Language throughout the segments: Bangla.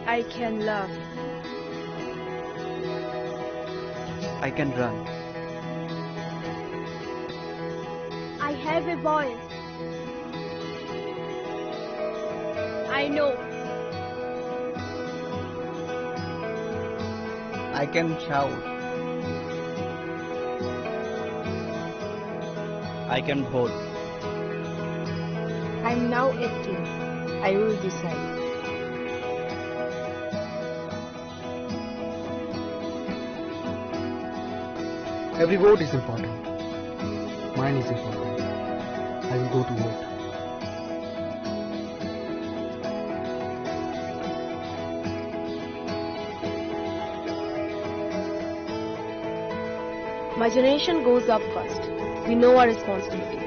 I can love. I can run. I have a voice. I know. I can shout. I can hold. I'm now 18. I will decide. Every vote is important. Mine is important. I will go to vote. My generation goes up first. We know our responsibilities.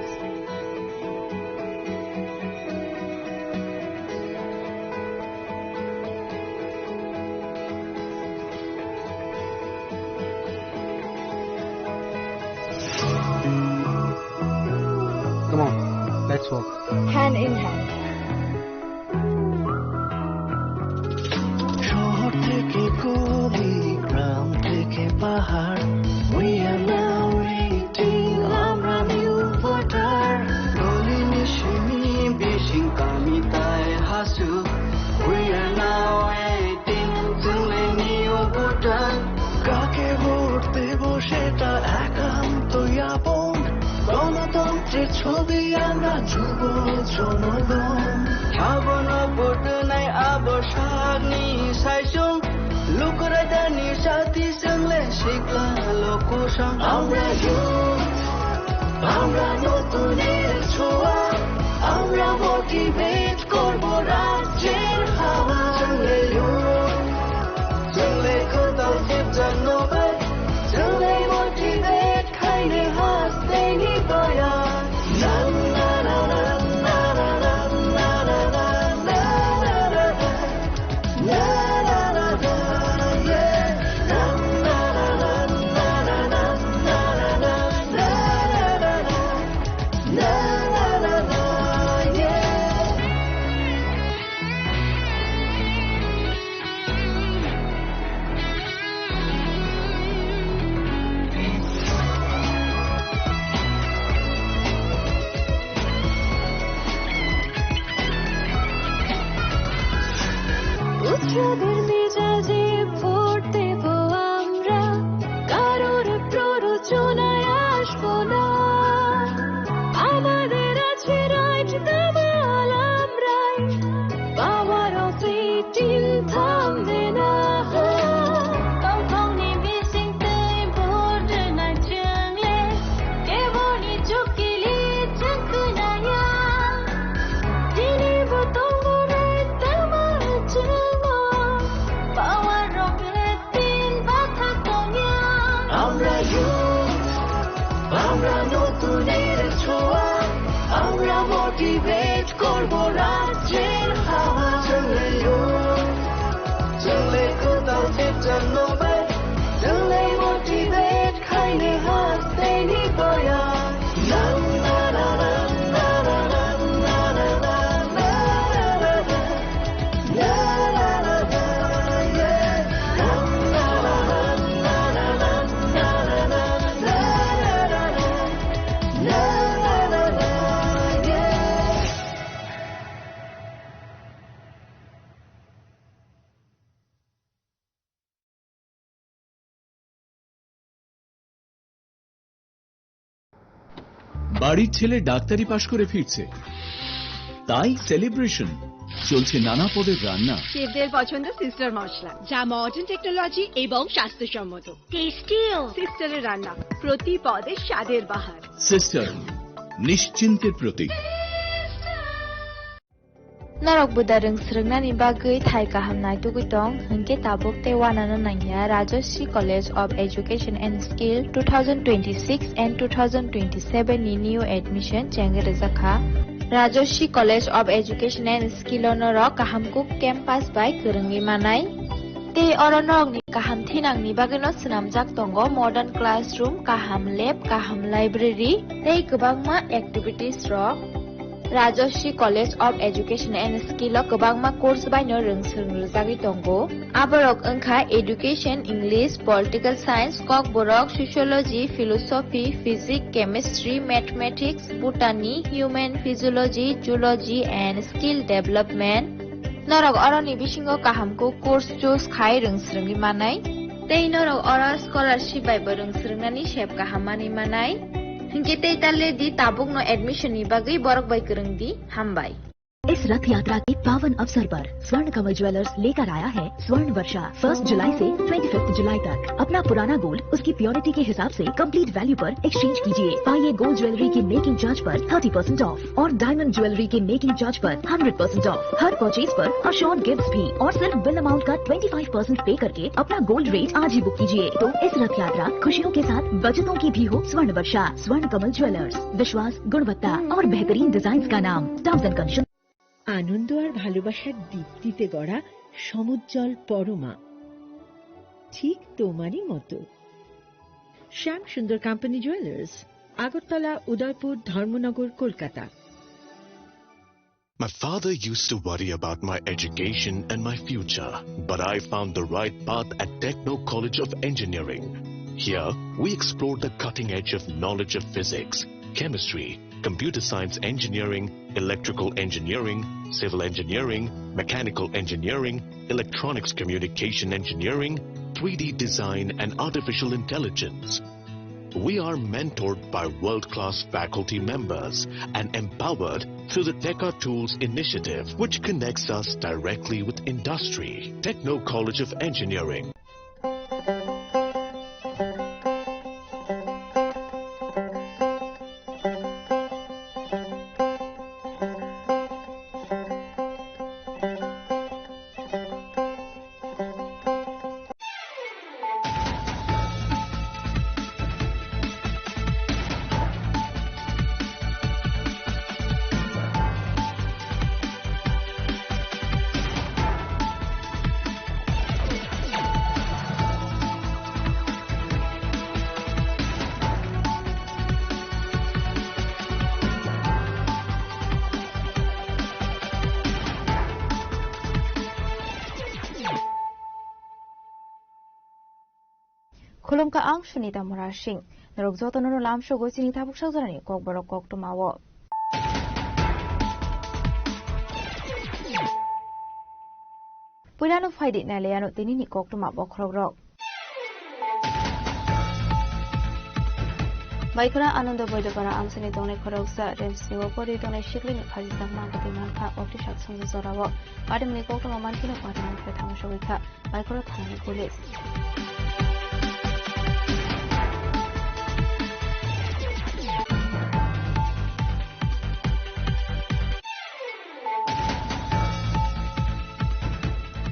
Come on, let's walk. Hand in hand. শহর থেকে গলি, গ্রাম থেকে পাহাড়, we are now waiting, আমরা new voter. গলি নিশিনি বেশি কামি তাই Hasu, we are now waiting, চলে new voter. কাকে ভোট দেব সেটা একান্তই আপন, গণতন্ত্রের ছবি আমরা যুব জনগণ. সাবন ভোট নাই আবসানি সাইসুং, লুকরাদানি সাথী সঙ্গে শিখলা লোকসং. আমরা youth, আমরা নতুনের ছোঁয়া, আমরা মোটিভেট করব রাজ্যের হাওয়া. চলে youth, চলে কোথাও জানবে, চলে মোটিভেট খাইলে হাসতে নিবয়া. না না না না না না না না না না না না না না না, yeah. Na na na na na na na na na na na na na, yeah. উৎসবের মেজাজে ভোট দেব আমরা, কারোর প্ররোচনায় আসবো না. আমাদের আছে রাইট, দামাল আমরাই, পাওয়ার অফ 18 থামবে না. Công không niềm vi sinh tươi vốn trên này trường lên, để vô đi chúc kỳ lý chân cứ nà ya. Đi đi vô tông vô này ta mà chân ngò, power of 18 bắt thác tông ya. আমরা youth, আমরা নতুনের ছোঁয়া, আমরা মোটিভেট করব রাজ্যের হাওয়া. চলে youth, চলে কোথাও জানবে, চলে মোটিভেট খাইলে হাসতে নিবয়া. না না না না না না না না না না না na na na na, yeah. Na na na na na na na na na na na na na, yeah. বাড়ির ছেলে ডাক্তারি পাশ করে ফিরছে, তাই সেলিব্রেশন চলছে নানা পদের রান্না। শেফদের পছন্দ সিস্টার মশলা, যা মডার্ন টেকনোলজি এবং স্বাস্থ্যসম্মত। টেস্টিও সিস্টারের রান্না, প্রতি পদে স্বাদের বাহার। Sister, নিশ্চিন্তের Pratik. Narok budareng srengna ni bagui thai kahamnai tugutong hingke tabuk te wanana nangya Rajoshi College of Education and Skill 2026 and 2027 ni new admission chengereza kha Rajoshi College of Education and Skill onoro kahamkuk campus by kurungi manai te oronok ni kaham thinang ni bagino snamjak tongo modern classroom, kaham lab, kaham library tei kwbangma activities rok Rajashri College of Education and Skill of Kabangma course by no Rungsung Rizagi Tongo, Aborok Unka Education, English, Political Science, Kok Borok, Sociology, Philosophy, Physics, Chemistry, Mathematics, Botany, Human Physiology, Zoology and Skill Development. Norok Oroni Bishingo Kahamko course choose Kai Rungsrungi Manai. They norok Ora scholarship by Burungsrungani Shep Kahamani Manai. Hingkete talle di tabuk no admission ni bagai borok bai kereng di hambai. इस रथ यात्रा के पावन अवसर पर स्वर्ण कमल ज्वेलर्स लेकर आया है स्वर्ण वर्षा 1 जुलाई से 25 जुलाई तक। अपना पुराना गोल्ड उसकी प्योरिटी के हिसाब से कंप्लीट वैल्यू पर एक्सचेंज कीजिए। पाइए गोल्ड ज्वेलरी के मेकिंग चार्ज पर 30% ऑफ और डायमंड ज्वेलरी के मेकिंग चार्ज पर 100% ऑफ। हर परचेज पर अशोर्ड गिफ्ट्स भी और सिर्फ बिल अमाउंट का 25% पे करके अपना गोल्ड रेट आज ही बुक कीजिए। तो इस रथ यात्रा खुशियों के साथ बचतों की भी हो। स्वर्ण वर्षा स्वर्ण कमल ज्वेलर्स, विश्वास, गुणवत्ता और बेहतरीन डिजाइन का नाम। Terms and conditions. আনন্দ আর ভালোবাসার দীপ্তিতে গড়া সমুজ্জ্বল পরমা, ঠিক তোমারই মতো। শ্যাম সুন্দর company jewellers, Agartala, Udaipur, Dharmanagar, Kolkata. My father used to worry about my education and my future, but I found the right path at Techno College of Engineering. Here, we explored the cutting edge of knowledge of physics, chemistry, computer science engineering, electrical engineering, civil engineering, mechanical engineering, electronics communication engineering, 3D design and artificial intelligence. We are mentored by world-class faculty members and empowered through the Teka Tools initiative, which connects us directly with industry. Techno College of Engineering. Khulumka ang Sunita Murashing, Narugzoto no Lam Shogo Sinita Buksazani, Kok Borok Kok Tumawo. Pulano Fidit Naleano Tinini Kok Tuma Bokrok. Baikra Ananda Bodapara Amsani Done Koroksa, Remsiwa Pori Done Shiklin, Kazistan Marketing Manka, Optishak Sundazorawa, Adam Nikokama Mantina Patam Fetamshovika, Baikra Tani Police.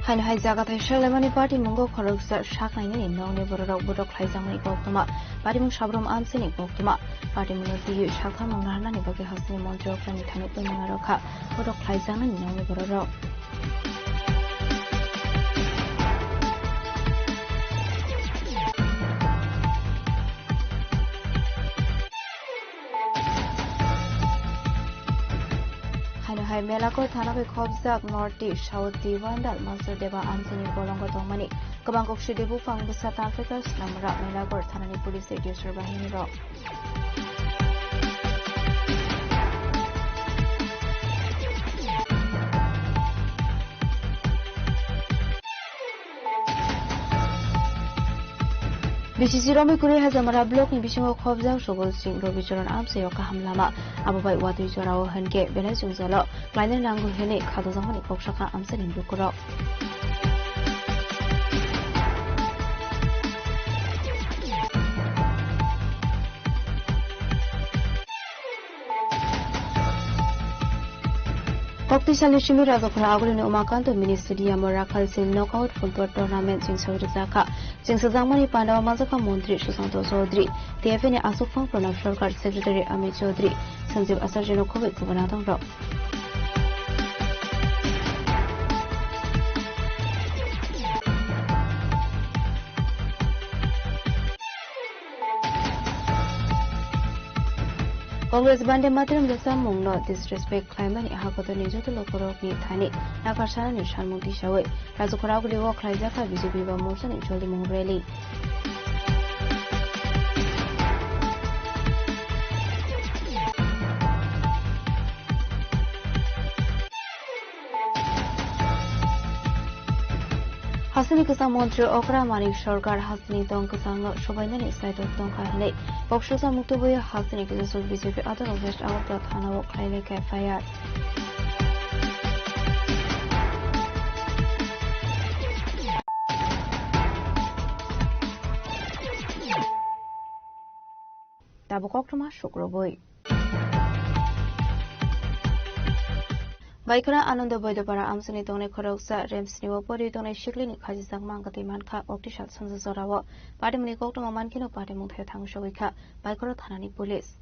Hai hai jaga thai Shalamani party mungo khoroksa shaknaini ni nong ne borok borok khlaijangni koktuma party mung sabrom amsini koktuma party mung ti shakha mung rana ni bage hasni montro krani thani to mangarokha borok khlaijangni ni nong ne borok Hai Melako Thanabe Khobzak Norti Shauti Vandal Master Deva Amsini Bolongo Tomani Kabangok Shidebu Fang Busat Africa's Namra Melako Thanani Police Reducer Bahini Rock. BCC Romi Kuri has a Marablock in Bisho Khobza Shogol Sing Robicharan Amsayoka Hamlama, Abubai Watu Jorao Henke, Benazum Zolo, Kleiner Nangu Hene, Kadozamani Kokshaka Amsan in Bukuro. Koktisali Shimira Zakuragul in Omakanto Ministry Morakal Sil Knockout Football Tournament Jingsau Rizaka, Jingsazamani Panda Mazaka Montri Shusanto Sodri, TFN Asufang Pranab Sarkar Secretary Amit Chaudhry, Sanjeev Asarjano Covid Gubernatong Rock. Congress bande matrim jasa mungno disrespect claimant hakoto nijoto lokorok ni thani nakasana ni sharmuti shawe rajo khoraguli wo khlaijaka BJP ba motion ni joli mung rally Hasani Kasang Mantri Okra Manik Sarkar Hasani Tong Kasang no Shobainani side of Tong Kahane Bokshosa Muktubuya Hasani Kasul BJP other of West Outlet Hana Woklaile Fire Tabukokma Shukroboi Baikara Ananda Boydapara Amsani Tone Koroksa Rems Niwo Pori Tone Shiklini Kajisang Mangati Manka Oktishat Sansazorawa Padimuni Koktoma Mankino Padimuthe Tangshawika Baikara Thanani Police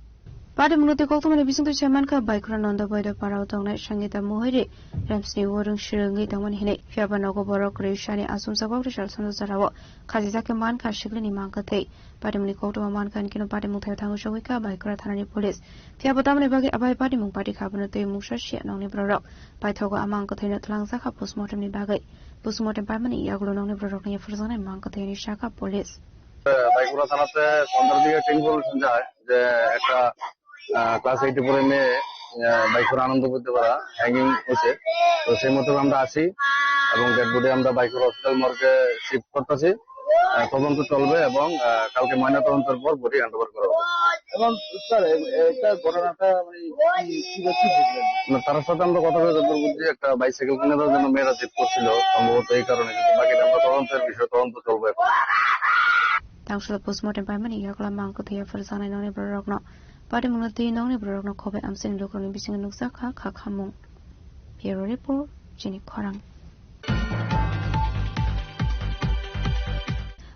Padimuti Koktomani Bisuntu Chamanka Baikara Nanda Boydapara Tone Shangita Muhiri Rems Niwo Rung Shirangi Taman Hine Fiabanogo Borok Rishani Asum Saboktishat Sansazorawa Kajisaka Manka Shiklini Mankate Padimuni Koktoma Manka Kino Padimuthe Tangshawika Baikara Thanani Police Fiabatamani Bagi Abai Padimung Padi Kabinate Mushashi Noni Brok Paitogo among Katina Tlangsaka postmortem ni bagai. Postmortem Pamani Yaglon ni Brok ni Fuzan and Mankatini Shaka Police. Baikura Sanate, Sondardia Tingle Sanjay, the class 84 me Baikuranando with the hanging Ose, the same of the Ramdasi, among the Budam the Baikura Hospital Morgue ship Portasi, Tobon to Tolbe, among Kalkamana on the board, body and work. এবং স্যার এটা ঘটনাটা মানে তার সাথে আমরা কথা বলে যতদূর বুঝছি একটা বাইসাইকেল কিনে দেওয়ার জন্য মেয়েরা জিদ করছিল সম্ভবত এই কারণে কিন্তু বাকি আমরা তদন্তের বিষয় তদন্ত চলবে Tangshla postmortem pamani yakla mangko thia farsana noni brokno pade munati noni brokno khobe amsin lokoni bising nuksa kha khamung Bureau report Jenny Khorang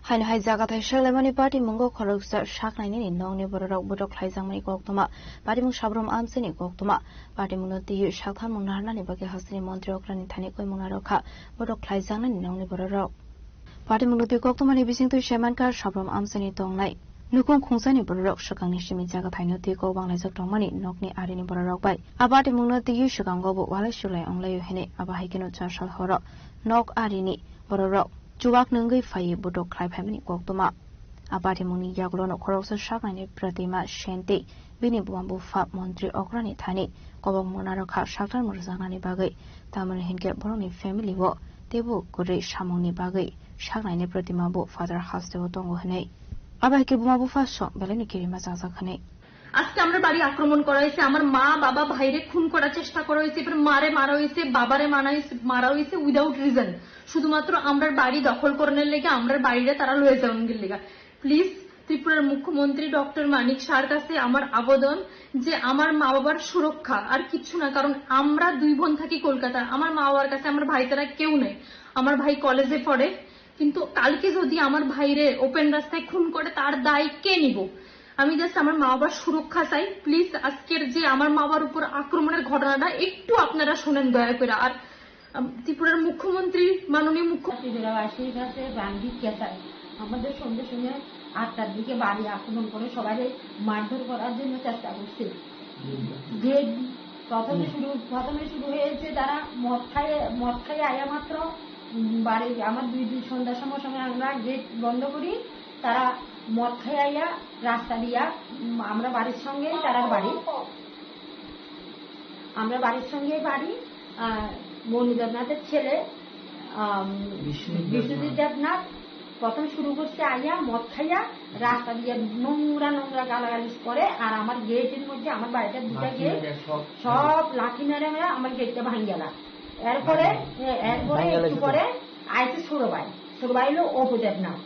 Hain hai jaga thai shalemani party mungo khoroksa shaknaini ni nongni borok bodok khlaijangmani koktoma party mung sabrom amsini koktoma party munoti shakha munarna ni bagi hasini mantri okrani thani koi munarokha bodok khlaijangnani nongni borok party munoti koktomani bisingtu shemanka sabrom amsini tongnai nukung khungsani borok shakangni shimi jaga thaino ti ko banglai jok tongmani nokni arini borok bai abati munoti shukango bo wala shulai onglai hene abahikino chashal horo nok arini borok Chuwak nungai fayi bodok klai phamani koktoma apati muni yaglono khoroksa shaknani pratima shente bini bambu fa mantri okrani thani kobong monarokha shakran murjanani bagai tamani hinke boroni family wo tebu gure shamoni bagai shaknani pratima bo father haste tongo hne abahike bumabu fa so beleni kirima jaja khane আজকে আমার বাড়ি আক্রমণ করা হয়েছে আমার মা বাবা ভাইরে খুন করার চেষ্টা করা হয়েছে এবার মারে মারা হয়েছে বাবারে মারা হয়েছে উইদাউট রিজন শুধুমাত্র আমরার বাড়ি দখল করার লেগে আমরার বাড়িরে তারা লয়ে যাওয়ার লেগে প্লিজ ত্রিপুরার মুখ্যমন্ত্রী ডক্টর মানিক স্যার কাছে আমার আবেদন যে আমার মা বাবার সুরক্ষা আর কিছু না কারণ আমরা দুই বোন থাকি কলকাতা আমার মা বাবার কাছে আমার ভাই তারা কেউ নেই আমার ভাই কলেজে পড়ে কিন্তু কালকে যদি আমার ভাইরে ওপেন রাস্তায় খুন করে তার দায় কে নিব আমি জাস্ট আমার মা বাবার সুরক্ষা চাই প্লিজ আজকের যে আমার মা বাবার উপর আক্রমণের ঘটনাটা একটু আপনারা শুনেন দয়া করে আর ত্রিপুরার মুখ্যমন্ত্রী মাননীয় মুখ্যমন্ত্রীর কাছে গান্ধী কেসায় আমাদের সন্ধ্যে সন্ধ্যে 8টার দিকে বাড়ি আক্রমণ করে সবাই মারধর করার জন্য চেষ্টা করছে যে প্রথমে শুরু হয়েছে তারা মদ খাই আয়া মাত্র বাড়ি আমার দুই সন্ধ্যার সময় আমরা গেট বন্ধ করি তারা মদ খাই আইয়া রাস্তা দিয়া আমরা বাড়ির সঙ্গে তারা বাড়ি আমরা বাড়ির সঙ্গে বাড়ি মনুদেবনাথের ছেলে বিষ্ণুজিৎ দেবনাথ প্রথম শুরু করছে আইয়া মদ খাইয়া রাস্তা দিয়ে নোংরা গালাগালি করে আর আমার গেটের মধ্যে আমার বাড়িটার দুটা গেট সব লাঠি মেরে আমার গেটটা ভাঙি গেল এরপরে একটু পরে আইসে ছোটবাই হলো অপু দেবনাথ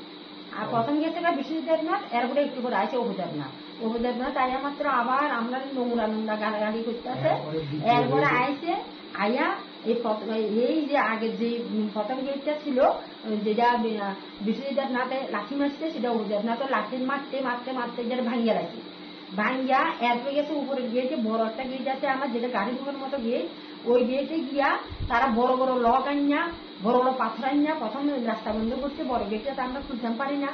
আর প্রথম গেছে বিষ্ণু দেবনাথ এরপরে একটু করে আছে অপু দেবনাথ আইয়া মাত্র আবার আমরা নোংরা গালাগালি করতে আছে এরপরে আইসে আইয়া এই যে আগে যে প্রথম গেটটা ছিল যেটা বিষ্ণু দেবনাথে লাঠি মারছে সেটা অপু দেবনাথ লাঠি মারতে যেটা ভাঙিয়া রাখি ভাঙিয়া এরপরে গেছে উপরে গিয়েছে বড় একটা গেট আছে আমার যেটা গাড়ি ঢোকার মতো গেট ওই গেটে গিয়া তারা বড় লক আনিয়া বড় পাথর আনিয়া প্রথম রাস্তা বন্ধ করছে বড় গেটটা আমরা খুলতে পারি না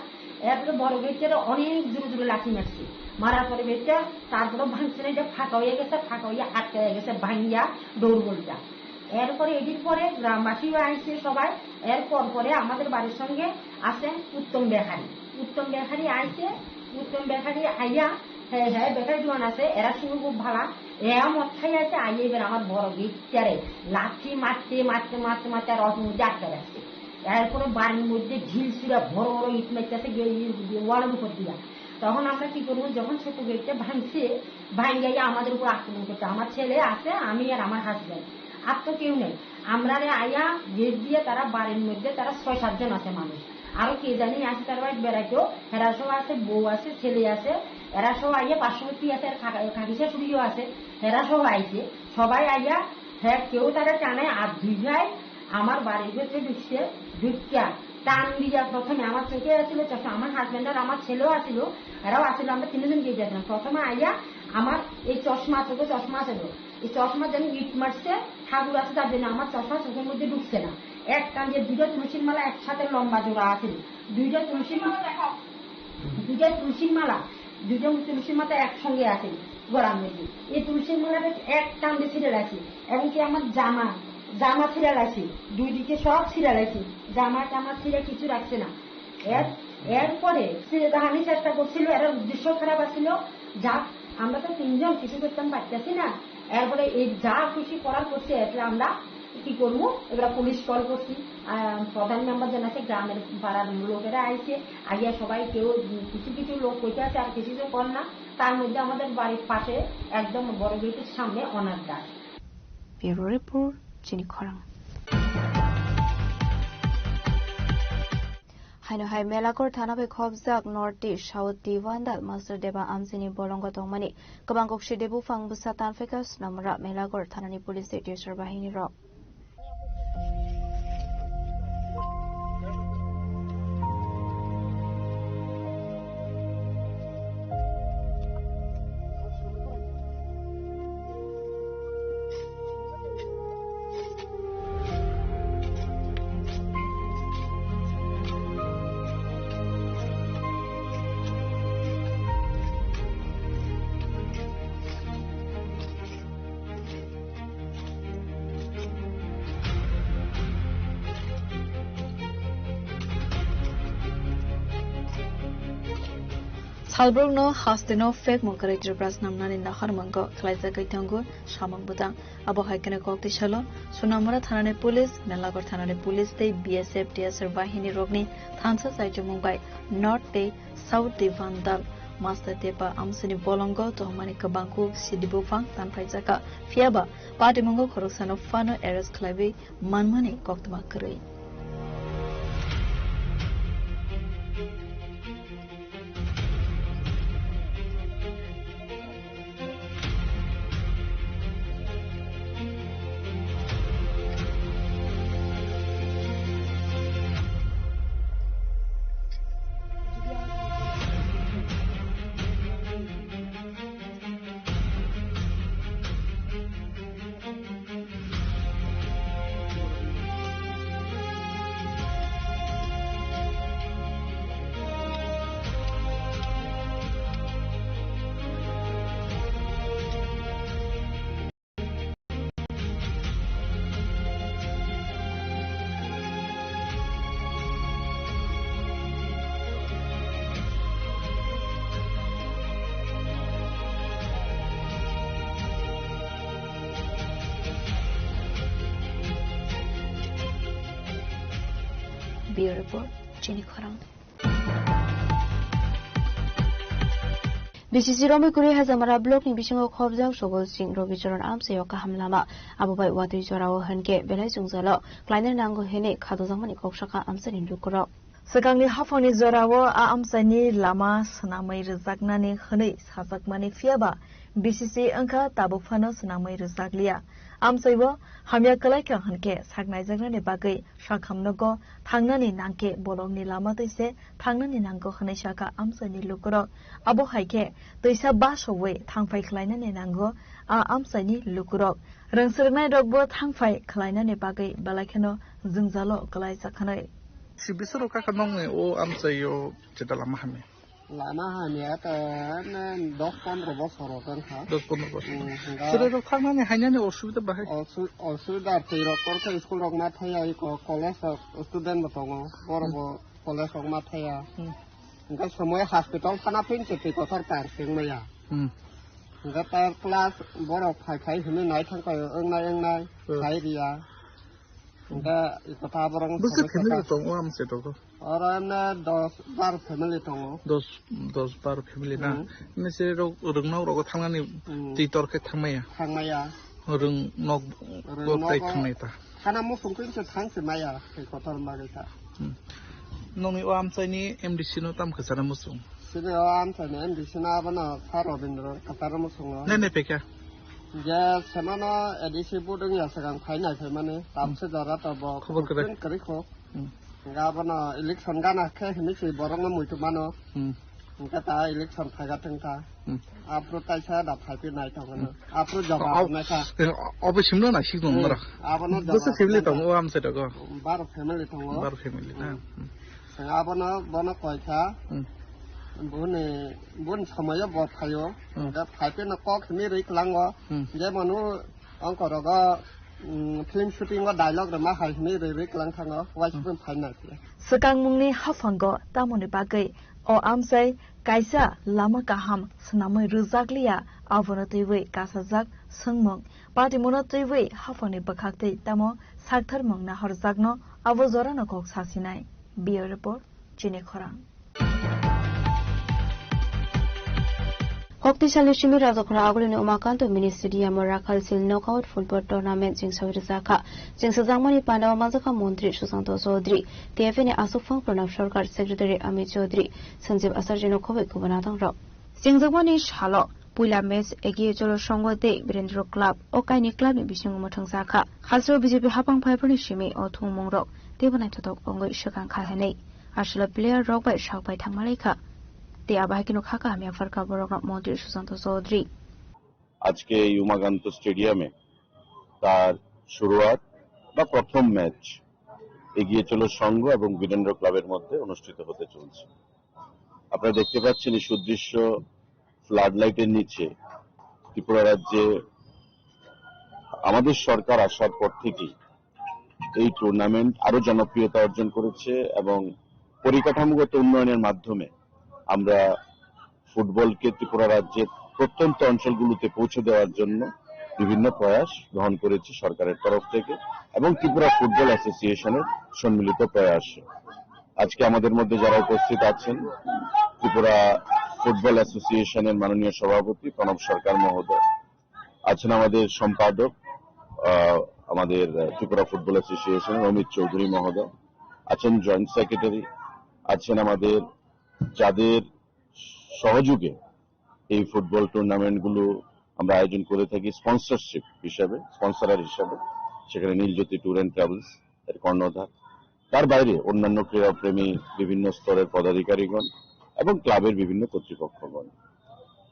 এরপরে বড় গেটটা অনেক জোরে জোরে লাঠি মারছে, মারার পরে গেটটা তারপরে ভাঙছে না, এটা ফাঁকা হয়ে গেছে, ফাঁকা হয়ে আটকে হয়ে গেছে ভাঙিয়া দৌড়গোলটা। এরপরে এদিক পরে গ্রামবাসীও আইছে সবাই। এরপর পরে আমাদের বাড়ির সঙ্গে আছে উত্তম বেহারি। উত্তম বেহারি আইছে, উত্তম বেহারি আইয়া হ্যাঁ হ্যাঁ বেকারি দোকান আছে, এরা শুনে খুব ভালো, এরা মদ খাই আছে। আইয়ে এবার আমার বড় গেটটারে লাঠি মারতে মারতে মারতে মারতে আর মধ্যে আটকে রাখছে। এরপরে বাড়ির মধ্যে ঝিল ছুড়া বড় বড় ইট মারতেছে ওয়ালের উপর দিয়া। তখন আমরা কি করবো, যখন ছোট গেটটা ভাঙছে, ভাঙিয়ে আমাদের উপর আক্রমণ করছে। আমার ছেলে আছে, আমি আর আমার হাজব্যান্ড, আর তো কেউ নেই। আমরা আইয়া গেট দিয়ে তারা বাড়ির মধ্যে তারা 6-7 জন আছে মানুষ, আরো কে জানি আছে তার বাড়ি বেড়াইতো, এরা সব আছে, বউ আছে, ছেলে আছে, এরা সব আইয়া পার্শ্ববর্তী আছে, কাকি শাশুড়িও আছে, এরা সব আইছে। সবাই আইয়া হ্যাঁ কেউ তারা টানে আর দুই ভাই আমার বাড়ির ভেতরে ঢুকছে। ঢুকিয়া টান দিয়া প্রথমে আমার চোখে আসছিল চশমা, আমার হাজব্যান্ড আর আমার ছেলেও আসছিল, এরাও আসছিল, আমরা 3 জন গিয়ে যাচ্ছিলাম। প্রথমে আইয়া আমার এই চশমা চোখে চশমা ছিল, এই চশমা যেন ইট মারছে, ঠাকুর আছে তার জন্য আমার চশমা চোখের মধ্যে ঢুকছে না। এক কান দিয়ে 2টা তুলসীর মালা একসাথে লম্বা জোড়া আছে, 2টা তুলসীর মালা 2টা তুলসীর মাথা একসঙ্গে আছে গোড়ার মধ্যে। এই তুলসীর মালাটা এক টান দিয়ে ছিঁড়ে রাখছি, এবং কি আমার জামা ছিঁড়ে রাখছি, 2 দিকে সব ছিঁড়ে রাখছি, জামা টামা ছিঁড়ে কিছু রাখছে না। এরপরে ছিঁড়ে দেখানি চেষ্টা করছিল, এর উদ্দেশ্য খারাপ আসছিল। যা আমরা তো 3 জন কিছু করতাম পারতেছি না। এরপরে এই যা খুশি করার করছে, એટલે আমরা কি করবো, এবার পুলিশ কল করছি। প্রধান মেম্বার জন আছে, গ্রামের পাড়ার লোকেরা আইছে, আইয়া সবাই কেউ কিছু কিছু লোক কইতে আছে আর কিছু কর না। তার মধ্যে আমাদের বাড়ির পাশে একদম বড় গেটের সামনে অনার দাস। ব্যুরো রিপোর্ট চিনি খরাং। হাইনহাই মেলাকর থানাবে খবজাক নর্থ ইস্ট সাউথ দিওয়ানদাল মাস্টার দেবা আমসিনি বলঙ্গ তংমানি गोबां गक्सि देबु फांगबुसा तानफेकास नामरा मेलागर थानानि पुलिस टिउसर बाहिनी रक Salbrugno hasteno fek mongkarejir bras namnani nahar manggo khlaija gaitango samang budang abo haikene kokti shalo sunamura thanani police melagor thanani police tei BSF DSR bahini rogni thansa saite mumbai north tei south tei vandal master tepa amsini bolongo tohmani kabangku sidibufang tanfaijaka fiaba patimongo khoroksano fano arrest khlaibi manmani koktma krei Bureau Report, Jenny Khorang. BCC Romikuri has a Marablock in Bishop Hobzang, Sobol Sing, Robicharan Arms, Yoka Hamlama, Abubai Watu Jorao Hanke, Belazungzalo, Kleiner Nango Hene, Kadozamani Kokshaka, Amsan in Lukuro. Sekangni hafoni Zorawo, Amsani, Lama, Sanamai Zagnani, Hene, Hazakmani Fiaba, BCC Anka, Tabufano, Sanamai Zaglia. Amsaibo, Hamia Kalaka Hanke, Sagnai Zagnani Bagay, Shakamnogo, Tangnani Nanke, Bologni Lamatise, Tangnani Nango Haneshaka, Amsani Lukuro, Abo Haike, Tisa Bashawe, Tangfai Kleinani Nango, Amsani Lukuro, Ransernai Dogbo, Tangfai, Kleinani Bagay, Balakano, Zunzalo, Kalai Sakanai. Sibisar ka nong o am sayo cheta lama hame. Lama hame ta 10-15 বছর হন হা 10-15 বছর সেটা তো থাকমানে হাইনানি অসুবিধা বাহে অসুবিধা তেরক করতে স্কুল রক মা থাইয়া কলেজ স্টুডেন্ট বতং বড় কলেজ রক মা Thaiya Enggak semua hospital kana pin cepi kotor parsing maya. Enggak tar kelas borok khai hini nai thang kai eng nai khai dia. Enggak ikut aborang. Bukan family tong am se to. Orang 10-12 family tong. 10-12 family na. Ni se ro rung nok ro ko thangani ti tor ke thangmaya. Thangmaya. Rung nok ko tai thangmaya ta. Kana mo sungkin se thang se maya ke kotor marita. Nong o am sai ni MDC no tam khasara musung. Sini o am sai ni MDC na bana Sarobindro katara musung. Ne pekya. Ya semana edisi budung ya sekarang final semana tam sejarah atau khobor kari kho. Enggak bana election gana ke hini si borong na muitu mano. Enggak ta election phaga tengta. Apro tai sa da phaipi nai tong na. Apro jawab na ka. Obe simno na si tong mara. Abono Dosa family tong o am se to ko. Bar family tong. Bar family na. Abono bono koitha. Bun samaya bot khayo. Da phaipi na kok hini rik langwa. Je manu angko roga film shooting wa dialogue ma hai hini rik lang thango. Wa sipun final. Sekang mungni hafango tamoni bagai o amsai kaisa lama kaham senamai ruzaklia avonatoi kasajak sengmong pati monatoi hafani bakhakte tamo sakthar mongna horjakno abo jorana kok sasinai Bureau report Chine Khorang শক্তিশালী শিবির রাজখরা আগলিনি উমাকান্ত মিনি স্টেডিয়াম রাখাল সিল নকআউট ফুটবল টুর্নামেন্ট জিংসাউরি জাখা জিংসাজাংমানি পান্ডাও মাজাখা মন্ত্রী সুশান্ত চৌধুরী টিএফএন আসুফাং প্রণব সরকার সেক্রেটারি অমিত চৌধুরী সঞ্জীব আচার্য খবর কুবনাদং রক জিংজাংমানি সালো পুইলা ম্যাচ এগিয়ে চলো সংগতে বীরেন্দ্র ক্লাব ও কাইনি ক্লাবনি বিসিং মথং জাখা খাসো বিজেপি হাপাং ফাইফোরনি সিমি ও থুংমং রক দেবনাই থতক অঙ্গই সকাং খাহেनै আসলে প্লেয়ার রক বাই সাকবাই থাংমালাইখা মন্ত্রী সুশান্ত চৌধুরী আজকে এই উমাকান্ত স্টেডিয়ামে তার শুরুয়াত বা প্রথম ম্যাচ এগিয়ে চলো সংঘ এবং বীরেন্দ্র ক্লাবের মধ্যে অনুষ্ঠিত হতে চলছে আপনারা দেখতে পাচ্ছেন এই সুদৃশ্য ফ্লাড লাইটের নিচে ত্রিপুরা রাজ্যে আমাদের সরকার আসার পর থেকেই এই টুর্নামেন্ট আরো জনপ্রিয়তা অর্জন করেছে এবং পরিকাঠামোগত উন্নয়নের মাধ্যমে আমরা ফুটবলকে ত্রিপুরা রাজ্যের প্রত্যন্ত অঞ্চলগুলোতে পৌঁছে দেওয়ার জন্য বিভিন্ন প্রয়াস গ্রহণ করেছি সরকারের তরফ থেকে এবং ত্রিপুরা ফুটবল অ্যাসোসিয়েশনের সম্মিলিত প্রয়াস আজকে আমাদের মধ্যে যারা উপস্থিত আছেন ত্রিপুরা ফুটবল অ্যাসোসিয়েশনের মাননীয় সভাপতি প্রণব সরকার মহোদয় আছেন আমাদের সম্পাদক আমাদের ত্রিপুরা ফুটবল অ্যাসোসিয়েশনের অমিত চৌধুরী মহোদয় আছেন জয়েন্ট সেক্রেটারি আছেন আমাদের যাদের সহযোগে এই ফুটবল টুর্নামেন্টগুলো আমরা আয়োজন করে থাকি স্পন্সরশিপ হিসাবে স্পন্সরার হিসাবে সেখানে নীলজ্যোতি ট্যুর অ্যান্ড ট্রাভেলস এর কর্ণধার তার বাইরে অন্যান্য ক্রীড়াপ্রেমী বিভিন্ন স্তরের পদাধিকারীগণ এবং ক্লাবের বিভিন্ন কর্তৃপক্ষগণ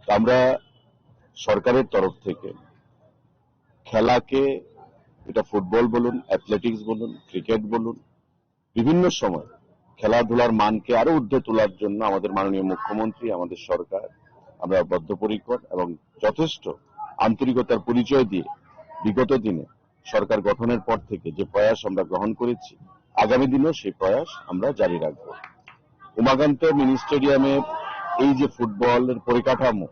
আমরা সরকারের তরফ থেকে খেলাকে এটা ফুটবল বলুন অ্যাথলেটিক্স বলুন ক্রিকেট বলুন বিভিন্ন সময় খেলাধুলার মানকে আরো ঊর্ধ্বে তোলার জন্য আমাদের মাননীয় মুখ্যমন্ত্রী আমাদের সরকার আমরা বদ্ধপরিকর এবং যথেষ্ট আন্তরিকতার পরিচয় দিয়ে বিগত দিনে সরকার গঠনের পর থেকে যে প্রয়াস আমরা গ্রহণ করেছি আগামী দিনেও সেই প্রয়াস আমরা জারি রাখব উমাকান্ত মিনি স্টেডিয়ামে এই যে ফুটবলের পরিকাঠামো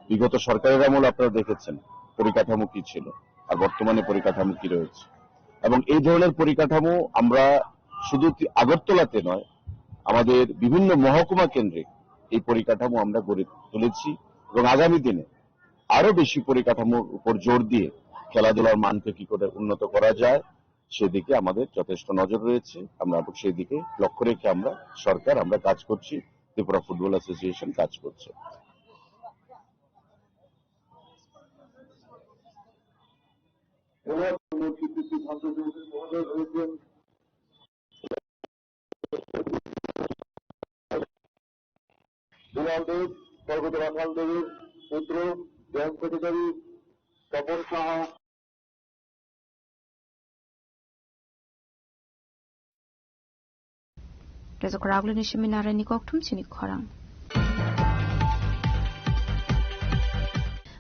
বিগত সরকারের আমল আপনারা দেখেছেন পরিকাঠামো কি ছিল আর বর্তমানে পরিকাঠামো কি রয়েছে এবং এই ধরনের পরিকাঠামো আমরা শুধু আগরতলাতে নয় আমাদের বিভিন্ন মহকুমা কেন্দ্রিক এই পরিকাঠামো আমরা গড়ে তুলেছি এবং আগামী দিনে আরো বেশি পরিকাঠামোর উপর জোর দিয়ে খেলাধুলার মানকে কি করে উন্নত করা যায় সেদিকে আমাদের যথেষ্ট নজর রয়েছে আমরা সেই দিকে লক্ষ্য রেখে আমরা সরকার আমরা কাজ করছি ত্রিপুরা ফুটবল অ্যাসোসিয়েশন কাজ করছে পর্বত রাখাল দেবীর পুত্র জয়ন্ত অধিকারী Tapan Saha Rezokoraglu Nishiminara Nikoktum Chini Korang.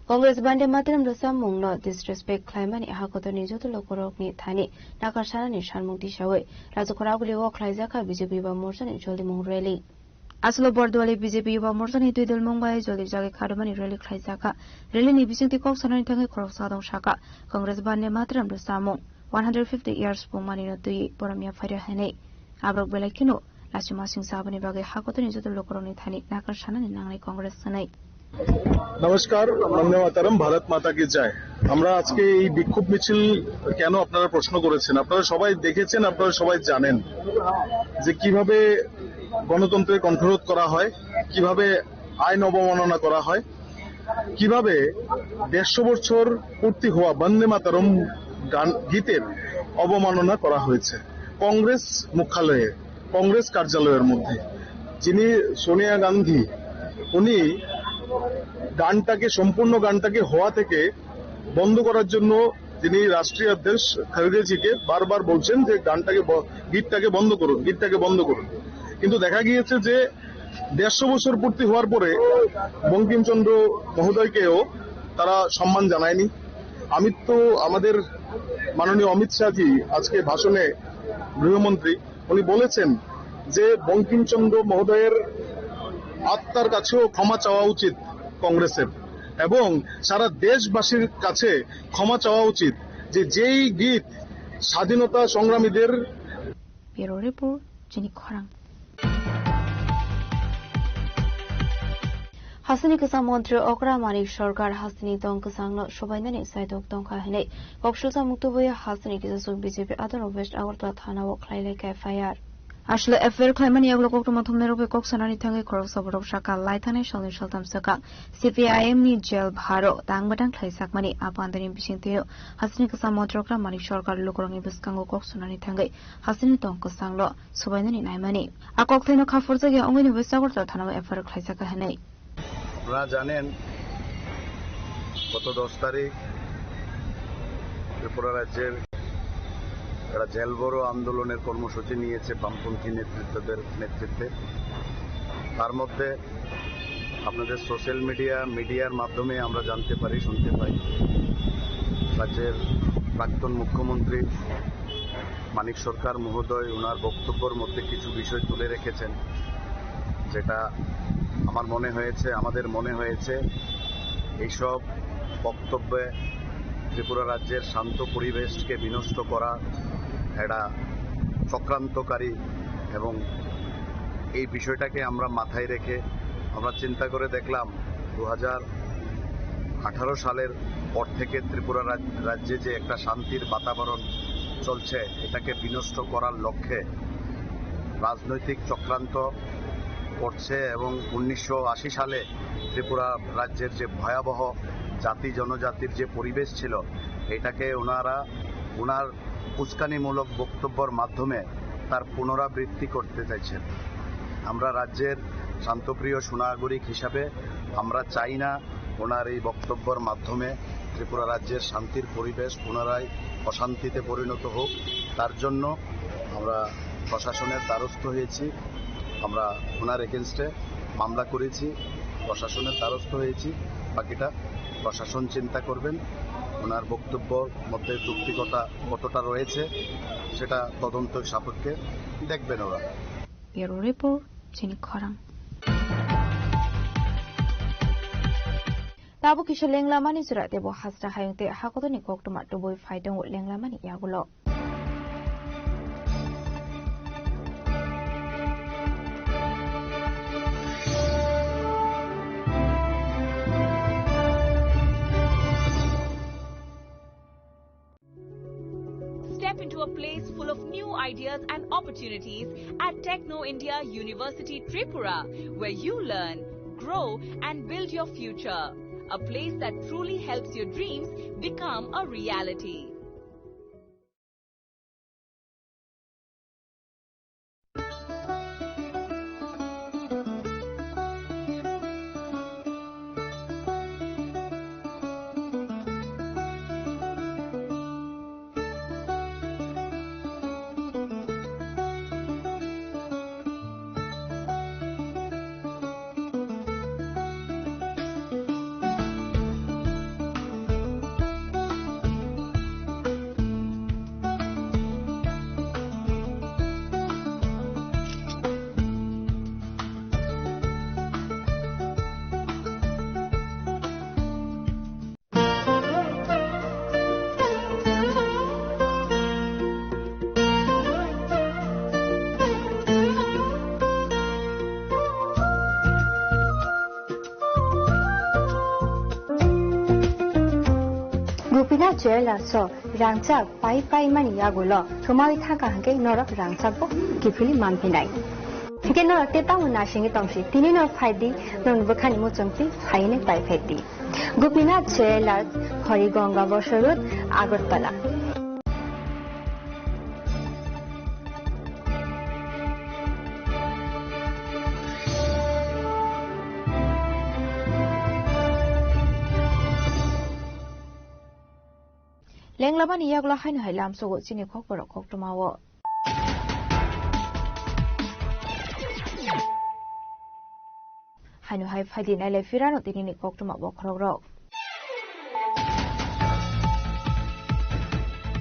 Congress Bande Matram Rosam Mungno disrespect Climani Hakoto Nijoto Lokorokni Thani Nakashana Nishanmuti Shawe Razokoraguli Walk Laizaka BJP Morson in Jolly Mung Rally. Aslo Bordwali BJP Morson in Tudel Mumbai Jolly Jagi Kadamani Rally Klaizaka Rally Nibising the Cox and Tangi Koroksadong Shaka Congress Bande Matram Rosamung 150 years Pumani no Tui Boramia Fire Hene Abrok Belakino Lashima Sing Sabani Bagi Hakoto Nijoto Lokoroni Thani Nakashana in Nangli Congress Senate. নমস্কার বন্দে মাতরম ভারত মাতা কি জয় আমরা আজকে এই বিক্ষোভ মিছিল কেন আপনারা প্রশ্ন করেছেন আপনারা সবাই দেখেছেন আপনারা সবাই জানেন যে কিভাবে গণতন্ত্রের কণ্ঠরোধ করা হয় কিভাবে আইন অবমাননা করা হয় কিভাবে 150 বছর পূর্তি হওয়া বন্দে মাতরম গীতের অবমাননা করা হয়েছে কংগ্রেস মুখ্যালয়ে কংগ্রেস কার্যালয়ের মধ্যে যিনি সোনিয়া গান্ধী উনি গানটাকে সম্পূর্ণ গানটাকে হওয়া থেকে বন্ধ করার জন্য যিনি রাষ্ট্রীয় অধ্যক্ষ খালেদাজিকে বারবার বলছেন যে গীতটাকে বন্ধ করুন কিন্তু দেখা গিয়েছে যে 150 বছর পূর্তি হওয়ার পরে বঙ্কিমচন্দ্র মহোদয়কেও তারা সম্মান জানায়নি আমি তো আমাদের মাননীয় অমিত শাহজি আজকে ভাষণে গৃহমন্ত্রী উনি বলেছেন যে বঙ্কিমচন্দ্র মহোদয়ের আত্মার কাছেও ক্ষমা চাওয়া উচিত কংগ্রেসের এবং সারা দেশবাসীর কাছে ক্ষমা চাওয়া উচিত যে যেই গীত স্বাধীনতা সংগ্রামীদের ব্যুরো রিপোর্ট যিনি খরাং হাসিনি কিসান মন্ত্রী অকরা মানিক সরকার হাসিনি দং কিসাংনো সবাইনানি সাইদক দংখা হেনে কক্সুলসা মুক্তবয়া হাসিনি কিসাসু বিজেপি আদর ওয়েস্ট আগরতলা থানাও খ্লাইলাইকা এফআইআর আসলে এফআইআর খাইমানি এগুলো কক্টো মথম নেরবে কক্সানানি থাঙ্গে খরক সবরক শাকা লাইথানে সলনি সলতাম সাকা সিপিআইএম নি জেল ভারো দাংবাদাং খ্লাইসাকমানি আপান্দানি বিসিংতেও হাসিনি কিসান মন্ত্রকরা মানিক সরকার লোকরঙি বিসকাঙ্গো কক্সনানি থাঙ্গে হাসিনি দং কিসাংলো সবাইনানি নাইমানি আকক থাইনো খাফরজাগে অঙ্গনি ওয়েস্ট আগরতলা থানাও এফআইআর খ্লাইসাকা হেনে আপনারা জানেন গত 10 তারিখ ত্রিপুরা রাজ্যের একটা জেল বড় আন্দোলনের কর্মসূচি নিয়েছে বামপন্থী নেতৃত্বে তার মধ্যে আপনাদের সোশ্যাল মিডিয়ার মাধ্যমে আমরা জানতে পারি শুনতে পাই রাজ্যের প্রাক্তন মুখ্যমন্ত্রী মানিক সরকার মহোদয় ওনার বক্তব্যের মধ্যে কিছু বিষয় তুলে রেখেছেন যেটা আমাদের মনে হয়েছে এইসব বক্তব্যে ত্রিপুরা রাজ্যের শান্ত পরিবেশকে বিনষ্ট করা একটা চক্রান্তকারী এবং এই বিষয়টাকে আমরা মাথায় রেখে আমরা চিন্তা করে দেখলাম 2018 সালের পর থেকে ত্রিপুরা রাজ্যে যে একটা শান্তির বাতাবরণ চলছে এটাকে বিনষ্ট করার লক্ষ্যে রাজনৈতিক চক্রান্ত করছে এবং 1980 সালে ত্রিপুরা রাজ্যের যে ভয়াবহ জাতি জনজাতির যে পরিবেশ ছিল এটাকে ওনার উস্কানিমূলক বক্তব্যের মাধ্যমে তার পুনরাবৃত্তি করতে চাইছেন আমরা রাজ্যের শান্তপ্রিয় সুনাগরিক হিসাবে আমরা চাই না ওনার এই বক্তব্যের মাধ্যমে ত্রিপুরা রাজ্যের শান্তির পরিবেশ পুনরায় অশান্তিতে পরিণত হোক তার জন্য আমরা প্রশাসনের দ্বারস্থ হয়েছি আমরা ওনার এগেনস্টে মামলা করেছি প্রশাসনের দ্বারস্থ হয়েছি বাকিটা প্রশাসন চিন্তা করবেন ওনার বক্তব্যের মধ্যে যৌক্তিকতা কতটা রয়েছে সেটা তদন্ত সাপেক্ষে দেখবেন ওরা ব্যুরো রিপোর্ট যিনি খরাং তাবো কিশো লেংলামানি জুরা দেবো হাসরা হায়ংতে হাকতনি কক্টমা টবই ফাইদং লেংলামানি ইয়াগুলো Step into a place full of new ideas and opportunities at Techno India University Tripura, where you learn, grow and build your future. A place that truly helps your dreams become a reality. Gupina Jela so Rangchak pai mani yagulo Tumawi Taka Hanke Norok Rangchakbo Kipili Mampinai. Again, no, Teta Nashing it on ship, Tino Fidi, non Bukani Mutumpi, Haine by Fedi. Gupina Jela Horigonga Bosharut, Agotpala. Lenglabani Yagla Hain Hilam so what's in a cockpit of Coctomawa. Hanu Hai Fadin Elefirano didn't Coctoma Bokro.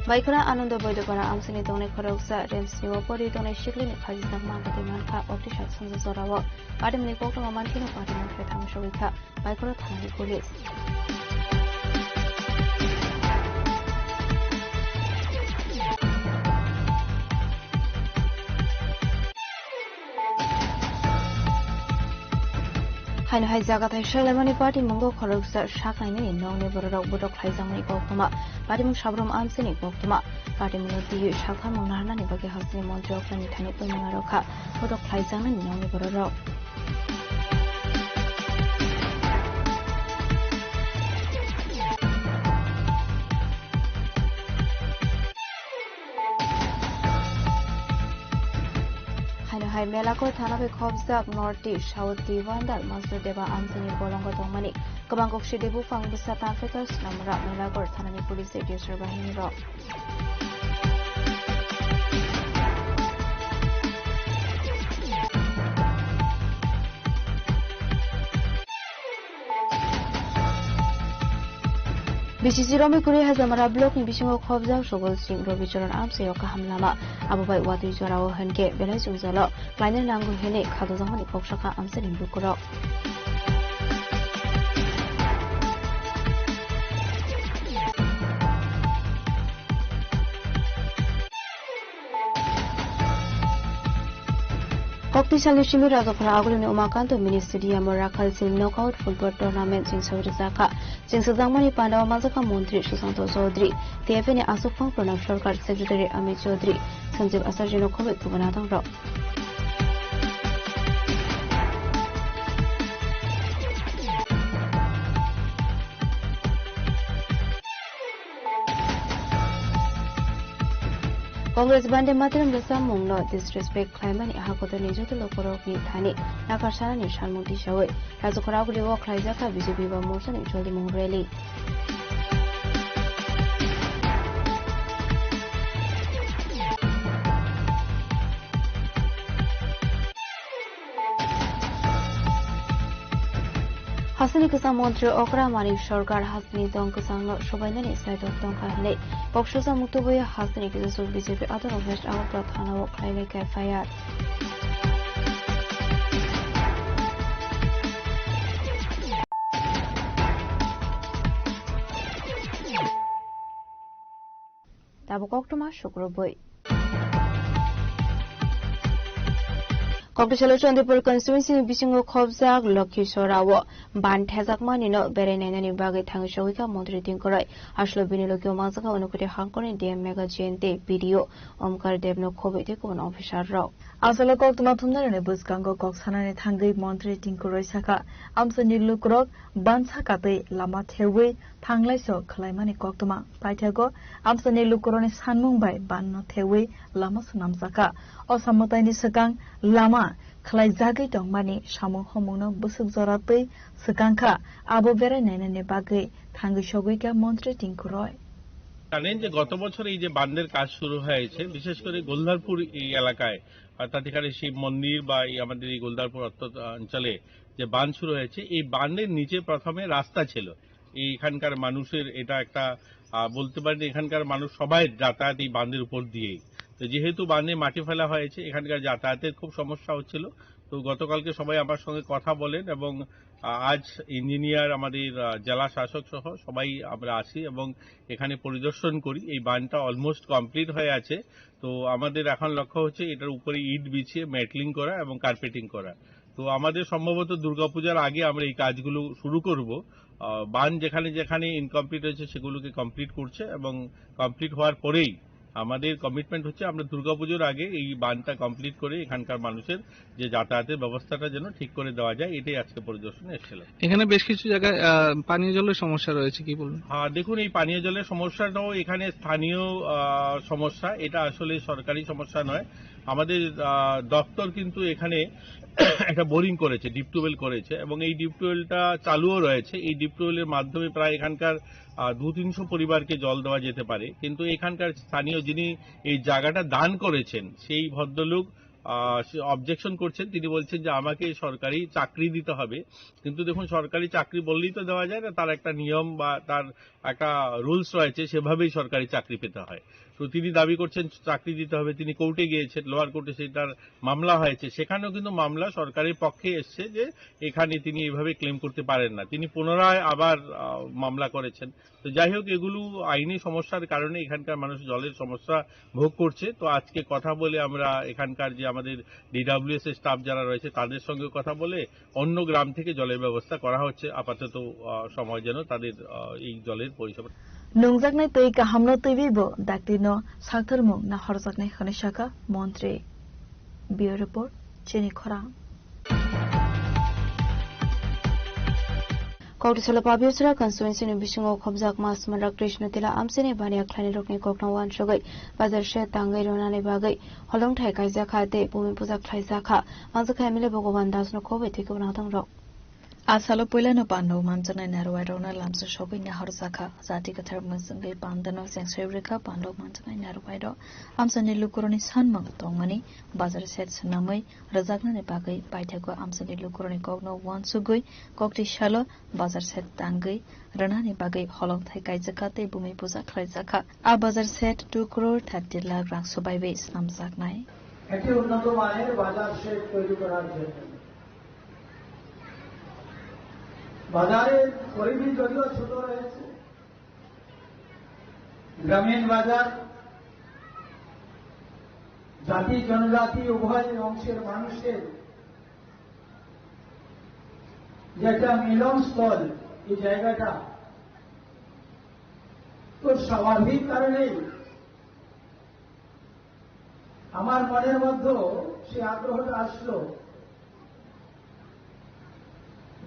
Baikana Ananda Bodogana Amsani Done Korosa, Rems Newpori Done Shiklin, Kazan Manta Manka, Optisha Sanzorawa, Adam Nicotoma Mantino Parliament for Tamashovika, Baikora Tani Police. Hanu Hai Zagatai Shalemani Party Mungo Koroksa Shakani, no Neborok Budok Haizamani Koktoma, Padim Shabrum Amsini Koktoma, Padim Lodi Shaka Monana Nibaki Hasni Montreal and Taniko Maroka, Budok Haizamani, no Neborok. Hai Melako Tanabe Kobzak North South Divandal Master Deva Anthony Bolongo Domani Kabangok Shidebu Fang Busat Africa's Namra Melako Tanani Police State Surviving Rock. BCC Romi Kuri has a Marablock in Bishingo Kobza, Shogol Sing, Robicharan Amse, Okahamlama, Abubai Wadi Jorao Henke, Benazuzalo, Kleiner Nangu Hene, Kadazamani Kokshaka, Amse in Bukuro. Kokti Salishimi Razokra Agulin Umakanto Ministry Morakal Sim Knockout Football Tournament in Saurizaka, Singsadamani Panda Mazaka Montri Susanto Sodri, TFN Asufang Pranam Sarkar Secretary Amit Chaudhry, Sanjeev Asarjino Kovik Kubanatang Rock. Congress Bande Matram Rasam Mungno disrespect climate Hakoto Nijo to Lokoroki Tani, Nakashana Nishan Muti Shawe, Razokarabu walk Lizaka Visibiva Motion in Choli Mongreli. Hasani Kasam Montreal Okra Mani Shorgar Hasani Donkasang Shobainani side of Donkahane, Bokshosa Mutuboya Hasani Kizasul BJP other of West Outlaw Tana Woklai Fayat. Tabukokuma Shukroboy. Kokishalo Chandipur constituency Bishingo Kobzak, Loki Sorawo, Ban Tazakmanino, Berenani Bagay Tangshawika, Montreting Korai, Ashlo Binilokio Mazaka, Onokuti Hankoni, DM Mega GNT, video, Omkar Devno Kovitik on official row. Asala Koktumatuna and Buskango Koksana Tangi, Montreting Korai Saka, Amsani Lukrok, Bansakate, Lama Tewe, Tangleso, Klaimani Koktuma, Paitago, Amsani Lukroni Sanmumbai, Ban Tewe, Lamas Namsaka, or Samotani Sakang, Lama. Klaizagi Dongmani, Shamu Homono, Busuk Zorate, Sakanka, Abo Berenene Bagay, Tangishowika, Montreting Kuroi. জানেন যে গত বছর এই যে বাঁধের কাজ শুরু হয়েছে বিশেষ করে গোলদারপুর এই এলাকায় অর্থাৎ এখানে শিব মন্দির বা আমাদের এই গোলদারপুর অঞ্চলে যে বাঁধ শুরু হয়েছে এই বাঁধের নিচে প্রথমে রাস্তা ছিল এইখানকার মানুষের এটা একটা বলতে পারেন এখানকার মানুষ সবাই যাতায়াত এই বাঁধের উপর দিয়েই তো যেহেতু বাঁধে মাটি ফেলা হয়েছে এখানকার যাতায়াতের খুব সমস্যা হচ্ছিল তো গতকালকে সবাই আমার সঙ্গে কথা বলেন এবং আজ ইঞ্জিনিয়ার আমাদের জেলা শাসক সহ সবাই আমরা আসি এবং এখানে পরিদর্শন করি এই বাঁধটা অলমোস্ট কমপ্লিট হয়ে আছে তো আমাদের এখন লক্ষ্য হচ্ছে এটার উপরে ইট বিছিয়ে মেটলিং করা এবং কার্পেটিং করা তো আমাদের সম্ভবত দুর্গাপূজার আগে আমরা এই কাজগুলো শুরু করব। বাঁধ যেখানে যেখানে ইনকমপ্লিট হয়েছে সেগুলোকে কমপ্লিট করছে এবং কমপ্লিট হওয়ার পরেই আমাদের কমিটমেন্ট হচ্ছে আমরা দুর্গাপুজোর আগে এই বাঁধটা কমপ্লিট করে এখানকার মানুষের যে যাতায়াতের ব্যবস্থাটা যেন ঠিক করে দেওয়া যায়, এটাই আজকে পরিদর্শনে এসেছিলাম। এখানে বেশ কিছু জায়গায় পানীয় জলের সমস্যা রয়েছে, কি বলুন? হ্যাঁ, দেখুন এই পানীয় জলের সমস্যাটাও এখানে স্থানীয় সমস্যা, এটা আসলে সরকারি সমস্যা নয়। আমাদের দপ্তর কিন্তু এখানে একটা বোরিং করেছে, ডিপ টিউবওয়েল করেছে এবং এই ডিপ টিউবওয়েলটা চালুও রয়েছে। এই ডিপ টিউবওয়েলের মাধ্যমে প্রায় এখানকার 200-300 পরিবারকে জল দেওয়া যেতে পারে। কিন্তু এখানকার স্থানীয় যিনি এই জায়গাটা দান করেছেন সেই ভদ্রলোক অবজেকশন করছেন। তিনি বলছেন যে আমাকে সরকারি চাকরি দিতে হবে। কিন্তু দেখুন, সরকারি চাকরি বললেই তো দেওয়া যায় না, তার একটা নিয়ম বা তার একটা রুলস রয়েছে, সেভাবেই সরকারি চাকরি পেতে হয়। তো তিনি দাবি করছেন চাকরি দিতে হবে। তিনি কোর্টে গিয়েছেন, লোয়ার কোর্টে সেটার মামলা হয়েছে, সেখানেও কিন্তু মামলা সরকারের পক্ষে এসছে যে এখানে তিনি এইভাবে ক্লেম করতে পারেন না। তিনি পুনরায় আবার মামলা করেছেন। তো যাই হোক, এগুলো আইনি সমস্যার কারণে এখানকার মানুষ জলের সমস্যা ভোগ করছে। তো আজকে কথা বলে আমরা এখানকার যে আমাদের ডিডব্লিউএস এর স্টাফ যারা রয়েছে তাদের সঙ্গে কথা বলে অন্য গ্রাম থেকে জলের ব্যবস্থা করা হচ্ছে আপাতত সময় যেন তাদের এই জলের পরিষেবা। নংজাকনাই তৈ গাহামনো তৈবিবো দাকলিনো সাকথরমুং না হরজাকনাই খনিশাকা মন্ত্রী। ব্যুরো রিপোর্ট চেনি খরা। Kautisola Pabiosra constituency Bishingo Kobzak Masmara Krishna Tila Amsene Bania Klani Rokni Kokna Wan Shogai Bazar She Tangai Ronane Bagai Holong Thai Kaizaka De Bumi Puzak Thaizaka Manzaka Emile Bogovan Dasno Kobe Tikobnatang Rock Asalo Pulano Pando Manzana Narwa Rona Lamsa Shogai Naharzaka Zatika Thermasangai Pandano Sensrika Pando Manzana Narwaido Amsani Lukuroni Sanmang Tongmani Bazar Set Sanamai Razakna Bagai Paitago Amsani Lukuroni Kogno Wan Sugui Kokti Shalo Bazar Set Tangai Ranani Bagai Holong Thai Kaizaka Te Bumi Puza Kraizaka A Bazar Set 2 crore 30 lakh rang Subai Base Amzaknai একটি উন্নত মানের বাজার শেড তৈরি করার জন্য বাজারের পরিধি যদিও ছোট রয়েছে, গ্রামীণ বাজার জাতি জনজাতি উভয় অংশের মানুষের যে একটা মিলনস্থল, এই জায়গাটা তো স্বাভাবিক কারণেই আমার মনের মধ্যে সে আগ্রহটা আসলো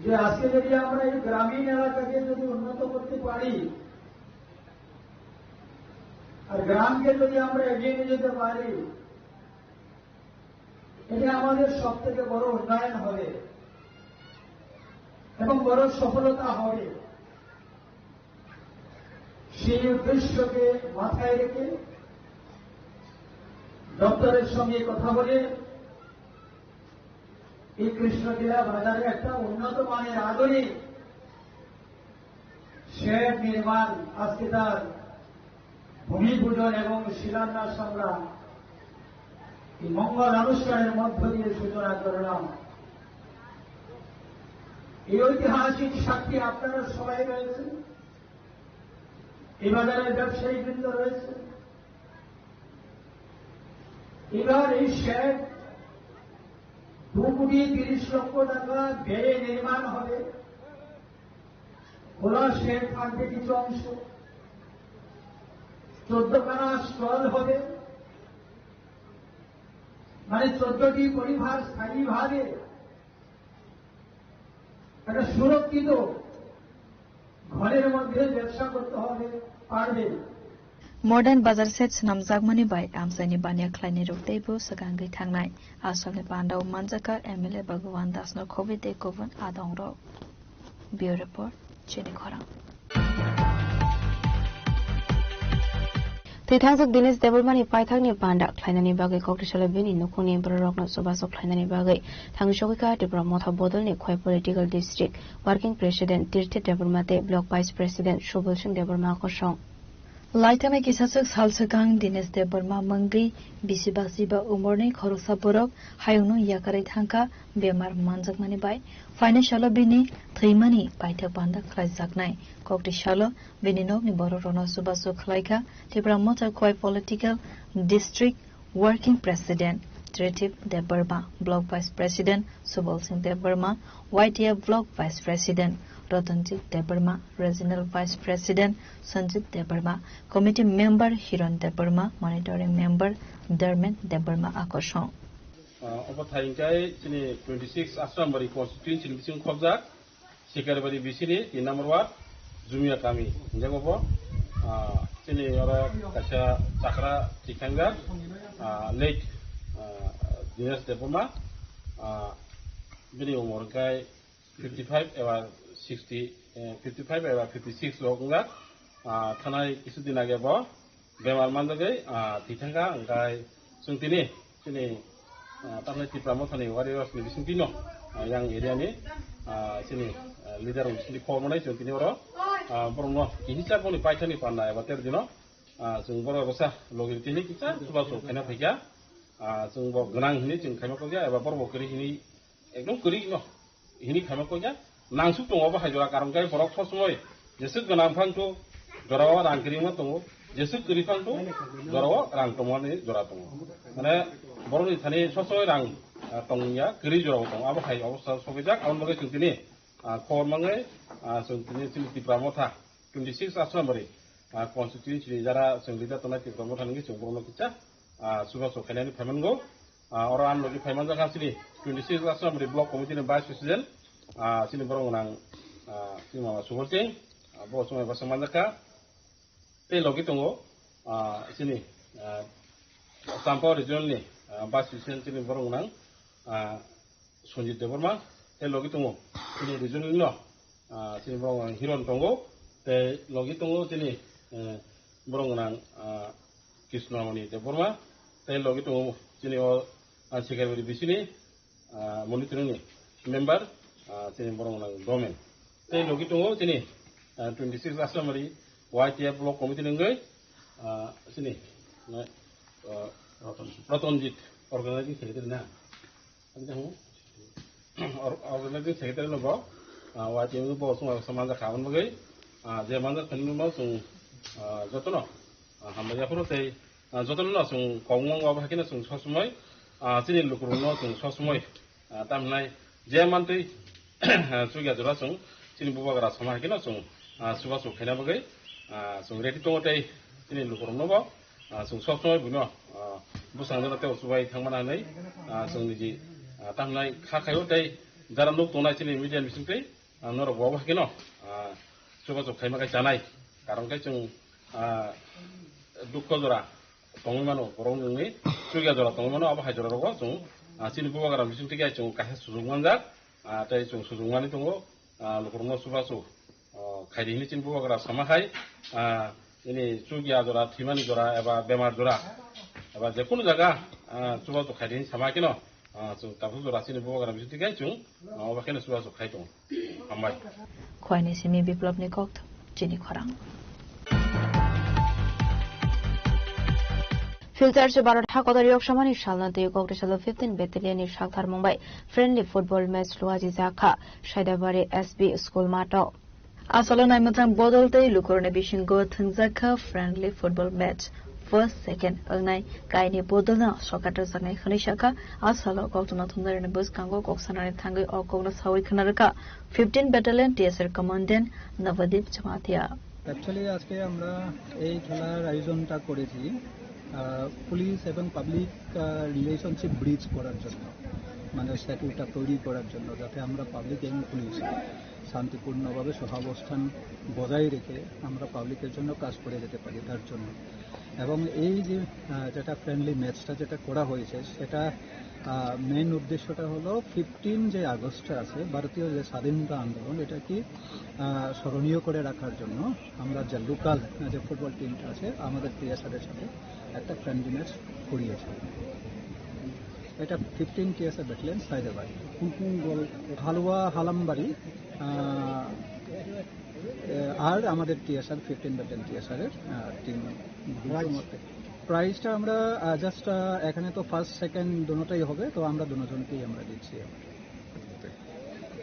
যে আজকে যদি আমরা এই গ্রামীণ এলাকাকে যদি উন্নত করতে পারি আর গ্রামকে যদি আমরা এগিয়ে নিয়ে যেতে পারি, এটা আমাদের সব থেকে বড় উন্নয়ন হবে এবং বড় সফলতা হবে। সেই উদ্দেশ্যকে মাথায় রেখে দপ্তরের সঙ্গে কথা বলে এই কৃষ্ণগিরা বাজারে একটা উন্নত মানের আধুনিক শেড নির্মাণ আজকে তার ভূমি পূজন এবং শিলান্যাস আমরা এই মঙ্গল অনুষ্ঠানের মধ্য দিয়ে সূচনা করলাম। এই ঐতিহাসিক সাক্ষী আপনারা সবাই রয়েছে, এই বাজারের ব্যবসায়ীবৃন্দ রয়েছে। এবার এই শেড 2,30,00,000 টাকা ব্যয়ে নির্মাণ হবে। খোলা শেড থাকবে কিছু অংশ, 14খানা স্টল হবে, মানে 14টি পরিবার স্থায়ীভাবে একটা সুরক্ষিত ঘরের মধ্যে ব্যবসা করতে হবে পারবে। Modern Bazar Sets Namzagmani by Amsani Banya Kleini Roktebu Sagangi Tangnai Asami Pandau Manzaka Emile Bhagwan Dasno Covid Kovan Adongro. Bureau Report Chini Khora. Tithangzak Dinis Development Paithangni Panda Kleinani Bagai Koktishala Bini Nukuni Borokno Subaso Kleinani Bagai Thangshogika Dibra Motha Bodolni Khoi Political District Working President Tirthi Development Block Vice President Shobal Singh Development Koshong Laitame Kisasuk Salsakang Dines de Burma Mangri Bisibasiba Umorni Khorosa Borok Hayunu Yakari Thanka Bemar Manzakmani Bai Financial Bini Trimani Paita Panda Klaizaknai Kokti Shalo Bininok ni Boro Rono Subaso Klaika Tibra Mota Koi Political District Working President Tritif Debarma, Block Vice President, Subal Singh Debarma, YTF Block Vice President, Ratanjit Debarma, Regional Vice President, Sanjit Debarma, Committee Member Hiron Debarma, Monitoring Member Dermot Debarma Akoshon. Obathaingkai sini 26 Asrambari constituency bising khobja Sikaribari bisini 3 number ward Jumia kami jagobo sini ora kasha Chakra Tikanga late Dinas Debarma bini umur kai 55 ewa 60 55 ewa 56 lokunga thanai kisudin age bo bemar mandagai Tikanga angkai sungtini sini Tarna Tipra Mothani warriors ni bising tino yang area ni sini leader sini formanai jontini oro borno kihisa boni paithani panna ebater dino jung boro gosa logir tini kita suba so khena phaiya jung bo gnang hini jung khaima ko ya eba borbo kri hini ekdom kri no hini khaima ko ya nangsuk tongo ba hajora karon kai borok phosmoi jesuk gnang phang to jorawa rangkri mo tongo jesuk kri phang to jorawa rang tongo ni jora tongo mane boroni thani sosoi rang tongya kri jorao tong abo khai obostha sobijak abon bagai sungtini khor mangai sungtini sini pramotha 26 asrambari constituency jara sunglida tonai pramotha ngi chungborno kicha suba so khainani phaimango oran logi phaiman jaka sini 26 asrambari block committee ni vice president sini borong nang sini mama subolting bo somai basamman jaka te logi tongo sini Sampao regional ni Vice President sini borong nang Sonjit Debarma te logi tongo sini regional no sini borong nang Hiron tongo te logi tongo sini borong nang Krishnamani Debarma te logi tongo sini o Sikaribari bisini monitoring ni member sini borong nang Domen te logi tongo sini 26 Asrambari YTF block committee ngai sini Ratanjit organizing secretary na organizing secretary no bo YTF bo sung samanja khaban bagai je manja khanu no sung jotono hamaya puro tei jotono no sung kongmong ba hakina sung sosumai sini lukuru no sung sosumai tamnai je mantei sugya jora sung sini bubagara sama hakina sung suba su khena bagai sung ready to tei sini lukuru no bo sung sosumai buno busangna te subai thangmana nei sungni ji tamnai khakhayo tei daram lok tonai sini media bising tei noro bo ba kino suba so khaima kai janai karon kai chung dukko jora tongmano borong ngi sugya jora tongmano aba hajora rogo chung sini bubagara bising tei kai chung kahe sujungmanja tei chung sujungmani tongo lukurno suba so khairi ni chin bubagara samahai ini sugya jora thimani jora eba bemar jora eba jekunu jaga suba so khairi sama kino so tabu jora sini bubagara bising tei kai chung aba kene suba so khai tong ambai Khoini simi biplop ni kok chini khorang Filter se 12 টা কদরিয়ক সমানি সালনাতে কংগ্রেসল 15 ব্যাটালিয়নের সাকথার মুম্বাই ফ্রেন্ডলি ফুটবল ম্যাচ লুয়াজি জাখা সাইদাবারে এসবি স্কুল মাটো আসলে নাইমতাং বদলতে লুকরনে বিশিঙ্গ থংজাখা friendly football match first second alnai kaini bodolna sokatar sangai khani shaka asalo koktuna thundarene bus kango koksanare thangai or kogna sawi khanaraka 15 battalion TSR commandant Navadip Chamathia Actually আজকে আমরা এই খেলার আয়োজনটা করেছি পুলিশ এবং পাবলিক রিলেশনশিপ ব্রিজ করার জন্য মানে সেতুটা তৈরি করার জন্য যাতে আমরা পাবলিক এবং পুলিশ শান্তিপূর্ণভাবে সহাবস্থান বজায় রেখে আমরা পাবলিকের জন্য কাজ করে যেতে পারি তার জন্য এবং এই যে যেটা ফ্রেন্ডলি ম্যাচটা যেটা করা হয়েছে সেটা মেইন উদ্দেশ্যটা হলো 15 যে আগস্টে আছে ভারতীয় যে স্বাধীনতা আন্দোলন এটা কি স্মরণীয় করে রাখার জন্য আমরা যে লোকাল যে ফুটবল টিমটা আছে আমাদের টিএসআরের সাথে একটা ফ্রেন্ডলি ম্যাচ করিয়েছে এটা 15 টিএসআর ব্যাটালিয়ন সাইদাবাদ হালুয়া হালামবাড়ি আর আমাদের টিএসআর 15 ব্যাটালিয়ন টিএসআর এর টিম প্রাইসটা আমরা জাস্ট এখানে তো ফার্স্ট সেকেন্ড দুটোটাই হবে তো আমরা দুজনকেই আমরা দিচ্ছি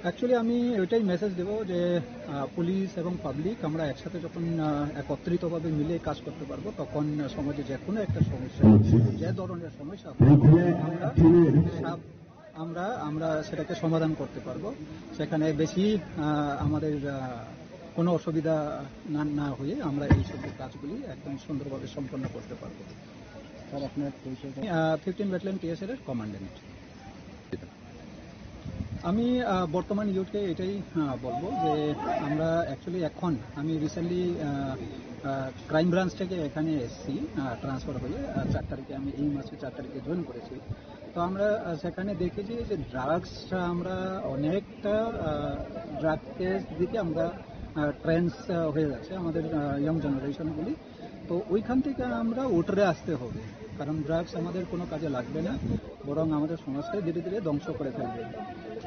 অ্যাকচুয়ালি আমি ওইটাই মেসেজ দেবো যে পুলিশ এবং পাবলিক আমরা একসাথে যখন একত্রিতভাবে মিলে কাজ করতে পারবো তখন সমাজে যে কোনো একটা সমস্যা, যে ধরনের সমস্যা আমরা সেটাকে সমাধান করতে পারবো। সেখানে বেশি আমাদের কোনো অসুবিধা না হয়ে আমরা এই সব কাজগুলি একদম সুন্দরভাবে সম্পন্ন করতে পারবো। স্যার, আপনার 15 ব্যাটালিয়ন টিএসএর কমান্ডেন্ট। আমি বর্তমান ইউথকে এটাই বলবো যে আমরা অ্যাকচুয়ালি আমি রিসেন্টলি ক্রাইম ব্রাঞ্চ থেকে এখানে এসেছি ট্রান্সফার হয়ে 4 তারিখে, আমি এই মাসের 4 তারিখে জয়েন করেছি। তো আমরা সেখানে দেখেছি যে ড্রাগসটা আমরা অনেকটা ড্রাগ কেস দিকে আমরা ট্রেন্ডস হয়ে যাচ্ছে আমাদের ইয়ং জেনারেশনগুলি। তো ওইখান থেকে আমরা উঠরে আসতে হবে, কারণ ড্রাগস আমাদের কোনো কাজে লাগবে না, বরং আমাদের সমাজকে ধীরে ধীরে ধ্বংস করে ফেলবে।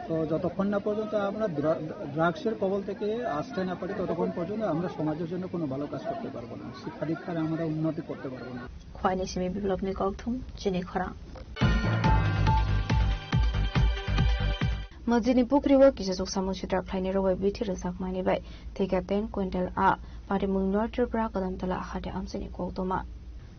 তো যতক্ষণ না পর্যন্ত আমরা ড্রাগসের কবল থেকে আসতে না পারি ততক্ষণ পর্যন্ত আমরা সমাজের জন্য কোনো ভালো কাজ করতে পারবো না, শিক্ষা দীক্ষার আমরা উন্নতি করতে পারবো না। খোয়াইনিসিমি বিপ্লবনি ককথুম চিনি খরা মজিনি পুকুরিও কিছু সামু সিটার ফ্লাইনি রোগে বিথি রসাক মানি বাই থেকে 10 কুইন্টাল পাটি মুংনর ত্রিপুরা কদমতলা হাটে আমসিনি কৌতমা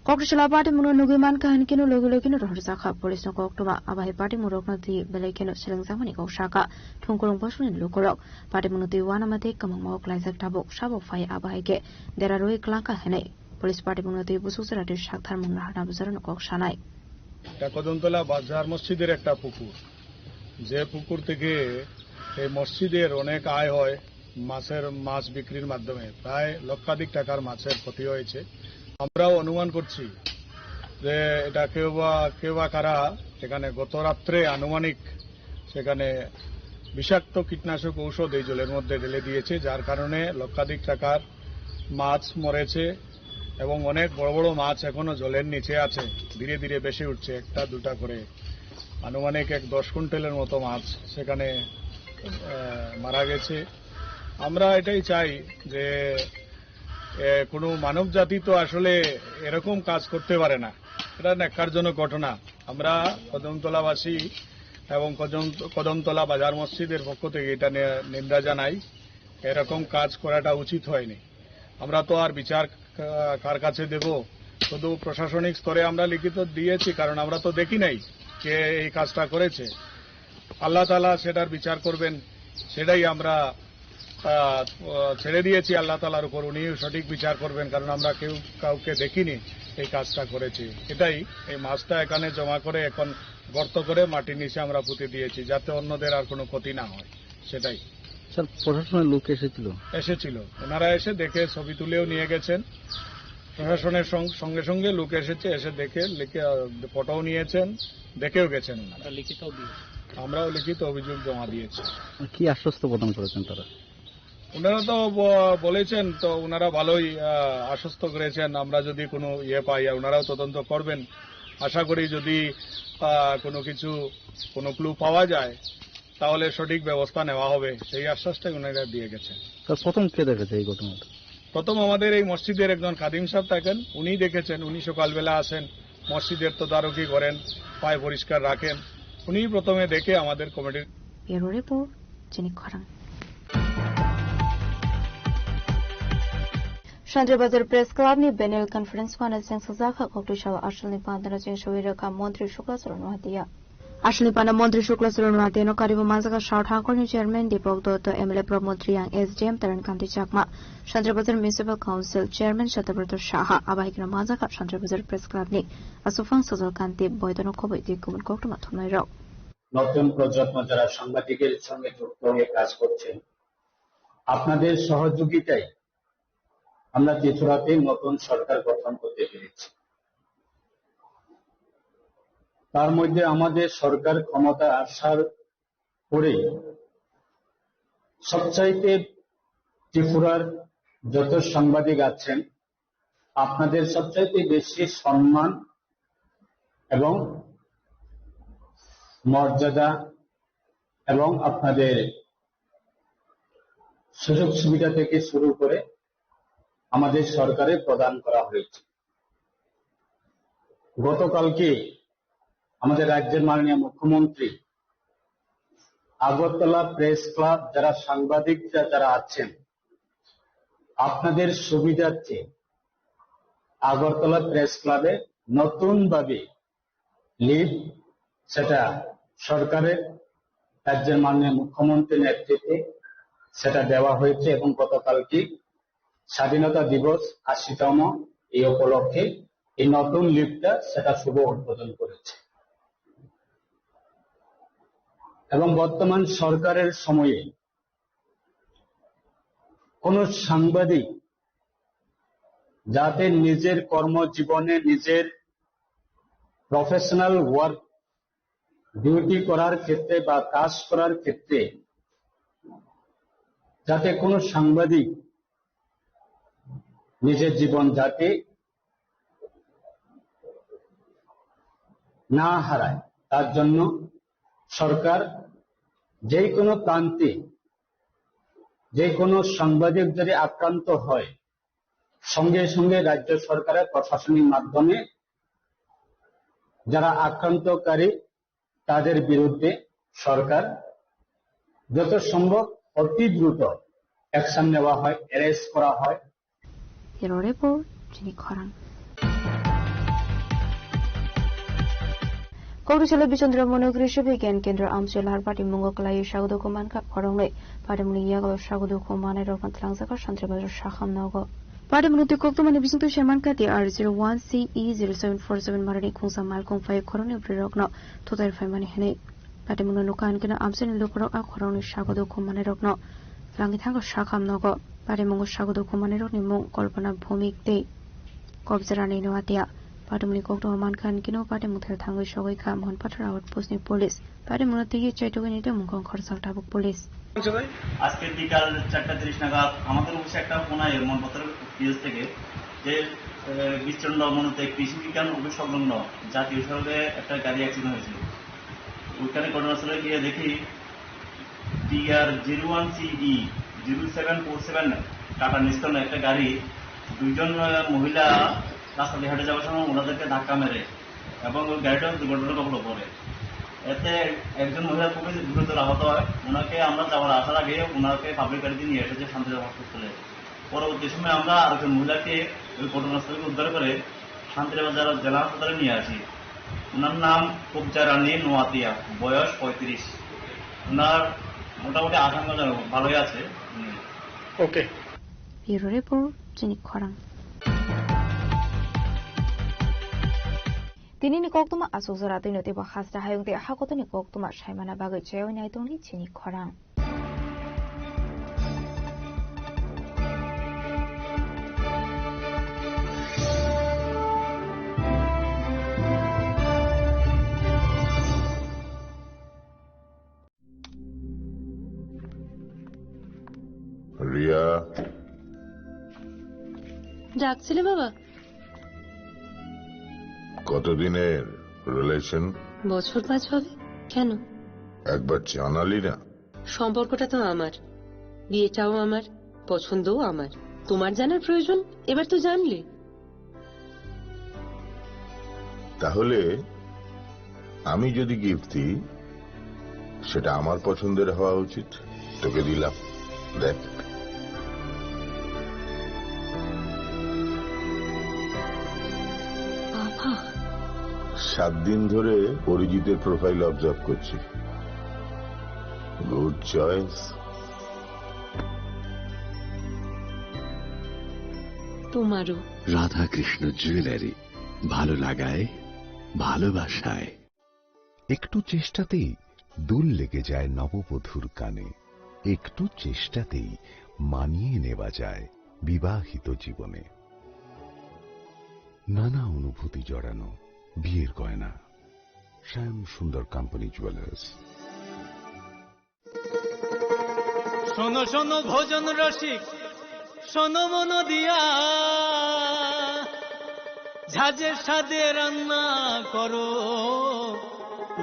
কক্সলা পাটি মুনো নুগিমান কাহান কিনো লগে রহরজাখা পুলিশ ন কক্তমা আবাহি পাটি মুরকনা দি বেলেকেনো সেলেংজামানি কৌশাকা ঠুংকুরং বসুনি লুকরক পাটি মুনো দি ওয়ানামাতে কামাং মক লাইজাক tabok sabok fai abahaike deraroi klangka henai police party মুনো দি বুসুসরাটি সাকথার মুন্না হানা বুজারন কক সানাই কদমতলা বাজার মসজিদের একটা পুকুর, যে পুকুর থেকে এই মসজিদের অনেক আয় হয় মাছ বিক্রির মাধ্যমে, প্রায় লক্ষাধিক টাকার মাছের ক্ষতি হয়েছে। আমরাও অনুমান করছি যে এটা কেউ বা কারা সেখানে গত রাত্রে আনুমানিক সেখানে বিষাক্ত কীটনাশক ঔষধ এই জলের মধ্যে ঢেলে দিয়েছে, যার কারণে লক্ষাধিক টাকার মাছ মরেছে এবং অনেক বড় বড় মাছ এখনো জলের নিচে আছে, ধীরে ধীরে বেশি উঠছে, 1-2টা করে। আনুমানিক 10 কুইন্টালের মতো মাছ সেখানে মারা গেছে। আমরা এটাই চাই যে কোনো মানব জাতি তো আসলে এরকম কাজ করতে পারে না, এটা ন্যাক্কারজনক ঘটনা। আমরা কদমতলাবাসী এবং কদমতলা বাজার মসজিদের পক্ষ থেকে এটা নিন্দা জানাই, এরকম কাজ করাটা উচিত হয়নি। আমরা তো আর বিচার কার কাছে দেব, শুধু প্রশাসনিক স্তরে আমরা লিখিত দিয়েছি, কারণ আমরা তো দেখি নাই কে এই কাজটা করেছে। আল্লাহ তাআলা সেটার বিচার করবেন, সেটাই আমরা ছেড়ে দিয়েছি আল্লাহ তাআলার উপর, উনি সঠিক বিচার করবেন, কারণ আমরা কাউকে দেখিনি এই কাজটা করেছি। এটাই এই মাছটা এখানে জমা করে এখন গর্ত করে মাটির নিচে আমরা পুঁতে দিয়েছি, যাতে অন্যদের আর কোনো ক্ষতি না হয়, সেটাই। স্যার, প্রশাসনের লোক এসেছিল, ওনারা এসে দেখে ছবি তুলেও নিয়ে গেছেন। প্রশাসনের সঙ্গে সঙ্গে লোক এসেছে, এসে দেখে ফটোও নিয়েছেন, দেখেও গেছেন। আমরাও লিখিত অভিযোগ জমা দিয়েছি। কি আশ্বস্ত প্রদান করেছেন তারা? ওনারা তো বলেছেন, তো ওনারা ভালোই আশ্বস্ত করেছেন, আমরা যদি কোনো পাই ওনারাও তদন্ত করবেন। আশা করি যদি কোনো ক্লু পাওয়া যায় তাহলে সঠিক ব্যবস্থা নেওয়া হবে, সেই আশ্বাসটাই ওনারা দিয়ে গেছেন। প্রথম কে দেখেছে এই ঘটনাটা? প্রথম আমাদের এই মসজিদের একজন খাদিম সাহেব থাকেন, উনি দেখেছেন। উনি সকালবেলা আসেন, মসজিদের তদারকি করেন, পায় পরিষ্কার রাখেন, উনি প্রথমে দেখে আমাদের কমিটির শান্তিবাজার প্রেস ক্লাবনি বেনেল কনফারেন্স খানে সেংসাজাখা কক্টুশাও আসলনি পান্দারা চেংশাবিরকা মন্ত্রী শুক্লাচরণ হাতিয়া আসলনি পানা মন্ত্রী শুক্লাচরণ হাতিয়ানো কারিব মাজাকা সাউথ হাকরনি চেয়ারম্যান দীপক দত্ত এমএলএ প্রমন্ত্রী ইয়াং SDM Taran Kanti Chakma Shantibazar municipal council chairman Satyabrata Saha আবাহিকরা মাজাকা শান্তিবাজার প্রেস ক্লাবনি আসুফাং সজল কান্তি বৈতন খবই দিকুমন কক্টমা থমনাই রাও নতুন প্রজন্ম যারা সাংবাদিকের সঙ্গে যুক্ত হয়ে কাজ করছেন, আপনাদের সহযোগিতায় আমরা ত্রিপুরাতে নতুন সরকার গঠন করতে পেরেছি। তার মধ্যে আমাদের সরকার ক্ষমতা আসার পরে সবচাইতে ত্রিপুরার যত সাংবাদিক আছেন, আপনাদের সবচাইতে বেশি সম্মান এবং মর্যাদা এবং আপনাদের সুযোগ সুবিধা থেকে শুরু করে আমাদের সরকারে প্রদান করা হয়েছে। গতকালকে আমাদের রাজ্যের মাননীয় মুখ্যমন্ত্রী আগরতলা প্রেস ক্লাব যারা সাংবাদিকরা যারা আছেন, আপনাদের সুবিধার্থে আগরতলা প্রেস ক্লাবে নতুনভাবে লিফট, সেটা সরকারের রাজ্যের মাননীয় মুখ্যমন্ত্রীর নেতৃত্বে সেটা দেওয়া হয়েছে এবং গতকালকে স্বাধীনতা দিবস ৮০তম এই উপলক্ষে এই নতুন লিফটটা সেটা শুভ উদ্বোধন করেছে। এবং বর্তমান সরকারের সময়ে কোন সাংবাদিক যাতে নিজের কর্মজীবনে নিজের প্রফেশনাল ওয়ার্ক ডিউটি করার ক্ষেত্রে বা কাজ করার ক্ষেত্রে যাতে কোনো সাংবাদিক নিজের জীবন যাতে না হারায়, তার জন্য সরকার যে কোনো প্রান্তে যে কোনো সাংবাদিক যদি আক্রান্ত হয়, সঙ্গে সঙ্গে রাজ্য সরকারের প্রশাসনিক মাধ্যমে যারা আক্রান্তকারী তাদের বিরুদ্ধে সরকার যত সম্ভব অতি দ্রুত অ্যাকশন নেওয়া হয়, অ্যারেস্ট করা হয়। কৌরুচলা বিচন্দ্র মনোগ্রীষ্য বিজ্ঞান কেন্দ্র আমচলার পাটি মুঙ্গকলাই স্বাগত কুমান খরংলে পাটিমুনি ইয়াগল স্বাগত কুমানের রকম ত্লাংজাকা শান্তিবাজার শাখাম নগ পাটিমুনি কক্তমানি বিসুক্ত সেমান কাতি আর 01CE0747 মারানি খুংসা মাল কুংফাই খরংনি প্রেরকন থোতার ফাইমানি হেনে পাটিমুনি নুকান কেন আমচনি লোকরক আ খরংনি স্বাগত কুমানের রকন ত্লাঙ্গি থাঙ্গ শাখাম নগ পাটিমুঙ্গ স্বাগত কুমানের রকনি মুং কল্পনা ভৌমিক দে কবজারানি নোয়াতিয়া পাটিমুনি কক্তম মানখান কিনো পাটিমুথের থাঙ্গই সগৈখা মোহন পাথর আউট পোস্টনি পুলিশ পাটিমুনিতে চাইটুগিনিতে মুখং খরসাল টাবুক পুলিশ। আজকে বিকাল 4:30 নাগাদ আমাদের অফিসে একটা ফোন আয় মনপত্র পিএস থেকে যে বিচন্ড মনুতে কৃষি বিজ্ঞান অফিস সংলগ্ন জাতীয় সড়কে একটা গাড়ি অ্যাক্সিডেন্ট হয়েছিল। ওইখানে ঘটনাস্থলে গিয়ে দেখি TR 01CE 0747 টাটা নিস্তন একটা গাড়ি, দুইজন মহিলা রাস্তা দিয়ে হেঁটে যাওয়ার সময় ওনাদেরকে ধাক্কা মেরে এবং ওই গাড়িটা দুর্ঘটনা কবলে পড়ে। এতে একজন মহিলা খুবই গুরুতর আহত হয়। ওনাকে আমরা যাওয়ার আসার আগে ওনাকে পাবলিক গাড়িতে নিয়ে এসেছে শান্তিনগর হসপিটালে। পরবর্তী সময় আমরা আরেকজন মহিলাকে ওই ঘটনাস্থল থেকে উদ্ধার করে শান্তিনগর জেলা হাসপাতালে নিয়ে আসি। ওনার নাম কবজা রানী নোয়াতিয়া, বয়স 35। ওনার মোটামুটি আশঙ্কাজনক ভালোই আছে। ওকে। ব্যুরো রিপোর্ট জিনিক খরাং। Tinini koktuma asuzara tinoti ba khasta hayungte hakotoni koktuma shaimana bagai chayoi naitoni chini khorang. Riya, ডাকছিলে বাবা? কতদিনের রিলেশন? বছর 5 হবে। কেন? একবার জানালি না? সম্পর্কটা তো আমার, বিয়েটাও আমার, পছন্দও আমার। তোমার জানার প্রয়োজন? এবার তো জানলে। তাহলে আমি যদি গিফট দিই সেটা আমার পছন্দের হওয়া উচিত। তোকে দিলাম, দেখ। বাবা, 7 দিন ধরে অরিজিতের প্রোফাইল অবজার্ভ করছি। Good choice. তোমারও। রাধাকৃষ্ণ জুয়েলারি, ভালো লাগায়, ভালোবাসায়। একটু চেষ্টাতেই দুল লেগে যায় নববধূর কানে, একটু চেষ্টাতেই মানিয়ে নেওয়া যায় বিবাহিত জীবনে। নানা অনুভূতি জড়ানো বিয়ের গয়না। শ্যাম সুন্দর কোম্পানি জুয়েলার্স। শোনো শোনো ভোজন রসিক, শোনো মন দিয়া, ঝাঁঝের সাদে রান্না করো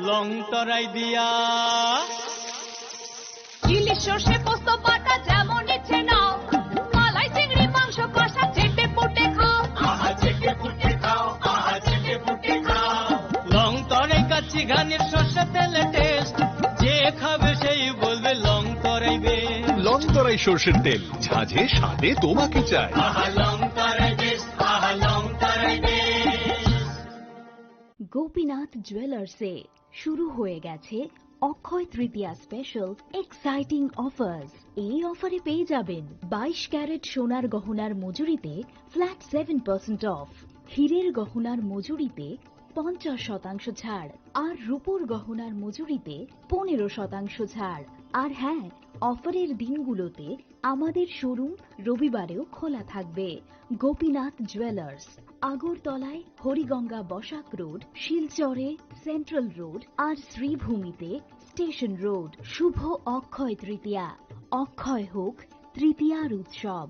লং তরাই দিয়া। ইলিশ সর্ষে পোস্ত বাটা যেমন ইচ্ছে নাও, মালাই চিংড়ি মাংস কষা চেটে পুটে খাও, আহা চেটে পুটে খাও, আহা চেটে পুটে খাও। লং তরাই কাচ্চি ঘানির সর্ষে তেলে টেস্ট, যে খাবে সেই লংতরাই সর্ষের তেল, ঝাঁঝে স্বাদে তোমাকে চাই। গোপীনাথ জুয়েলার্সে শুরু হয়ে গেছে Akshaya Tritiya special exciting offers. এই অফারে পেয়ে যাবেন 22 ক্যারেট সোনার গহনার মজুরিতে ফ্ল্যাট 7% অফ, হীরের গহনার মজুরিতে 50% ছাড়, আর রূপোর গহনার মজুরিতে 15% ছাড়। আর হ্যাঁ, অফারের দিনগুলোতে আমাদের শোরুম রবিবারেও খোলা থাকবে। গোপীনাথ জুয়েলার্স, আগরতলায় হরিগঙ্গা বসাক রোড, শিলচরে সেন্ট্রাল রোড, আর শ্রীভূমিতে স্টেশন রোড। শুভ অক্ষয় তৃতীয়া, অক্ষয় হোক তৃতীয়ার উৎসব।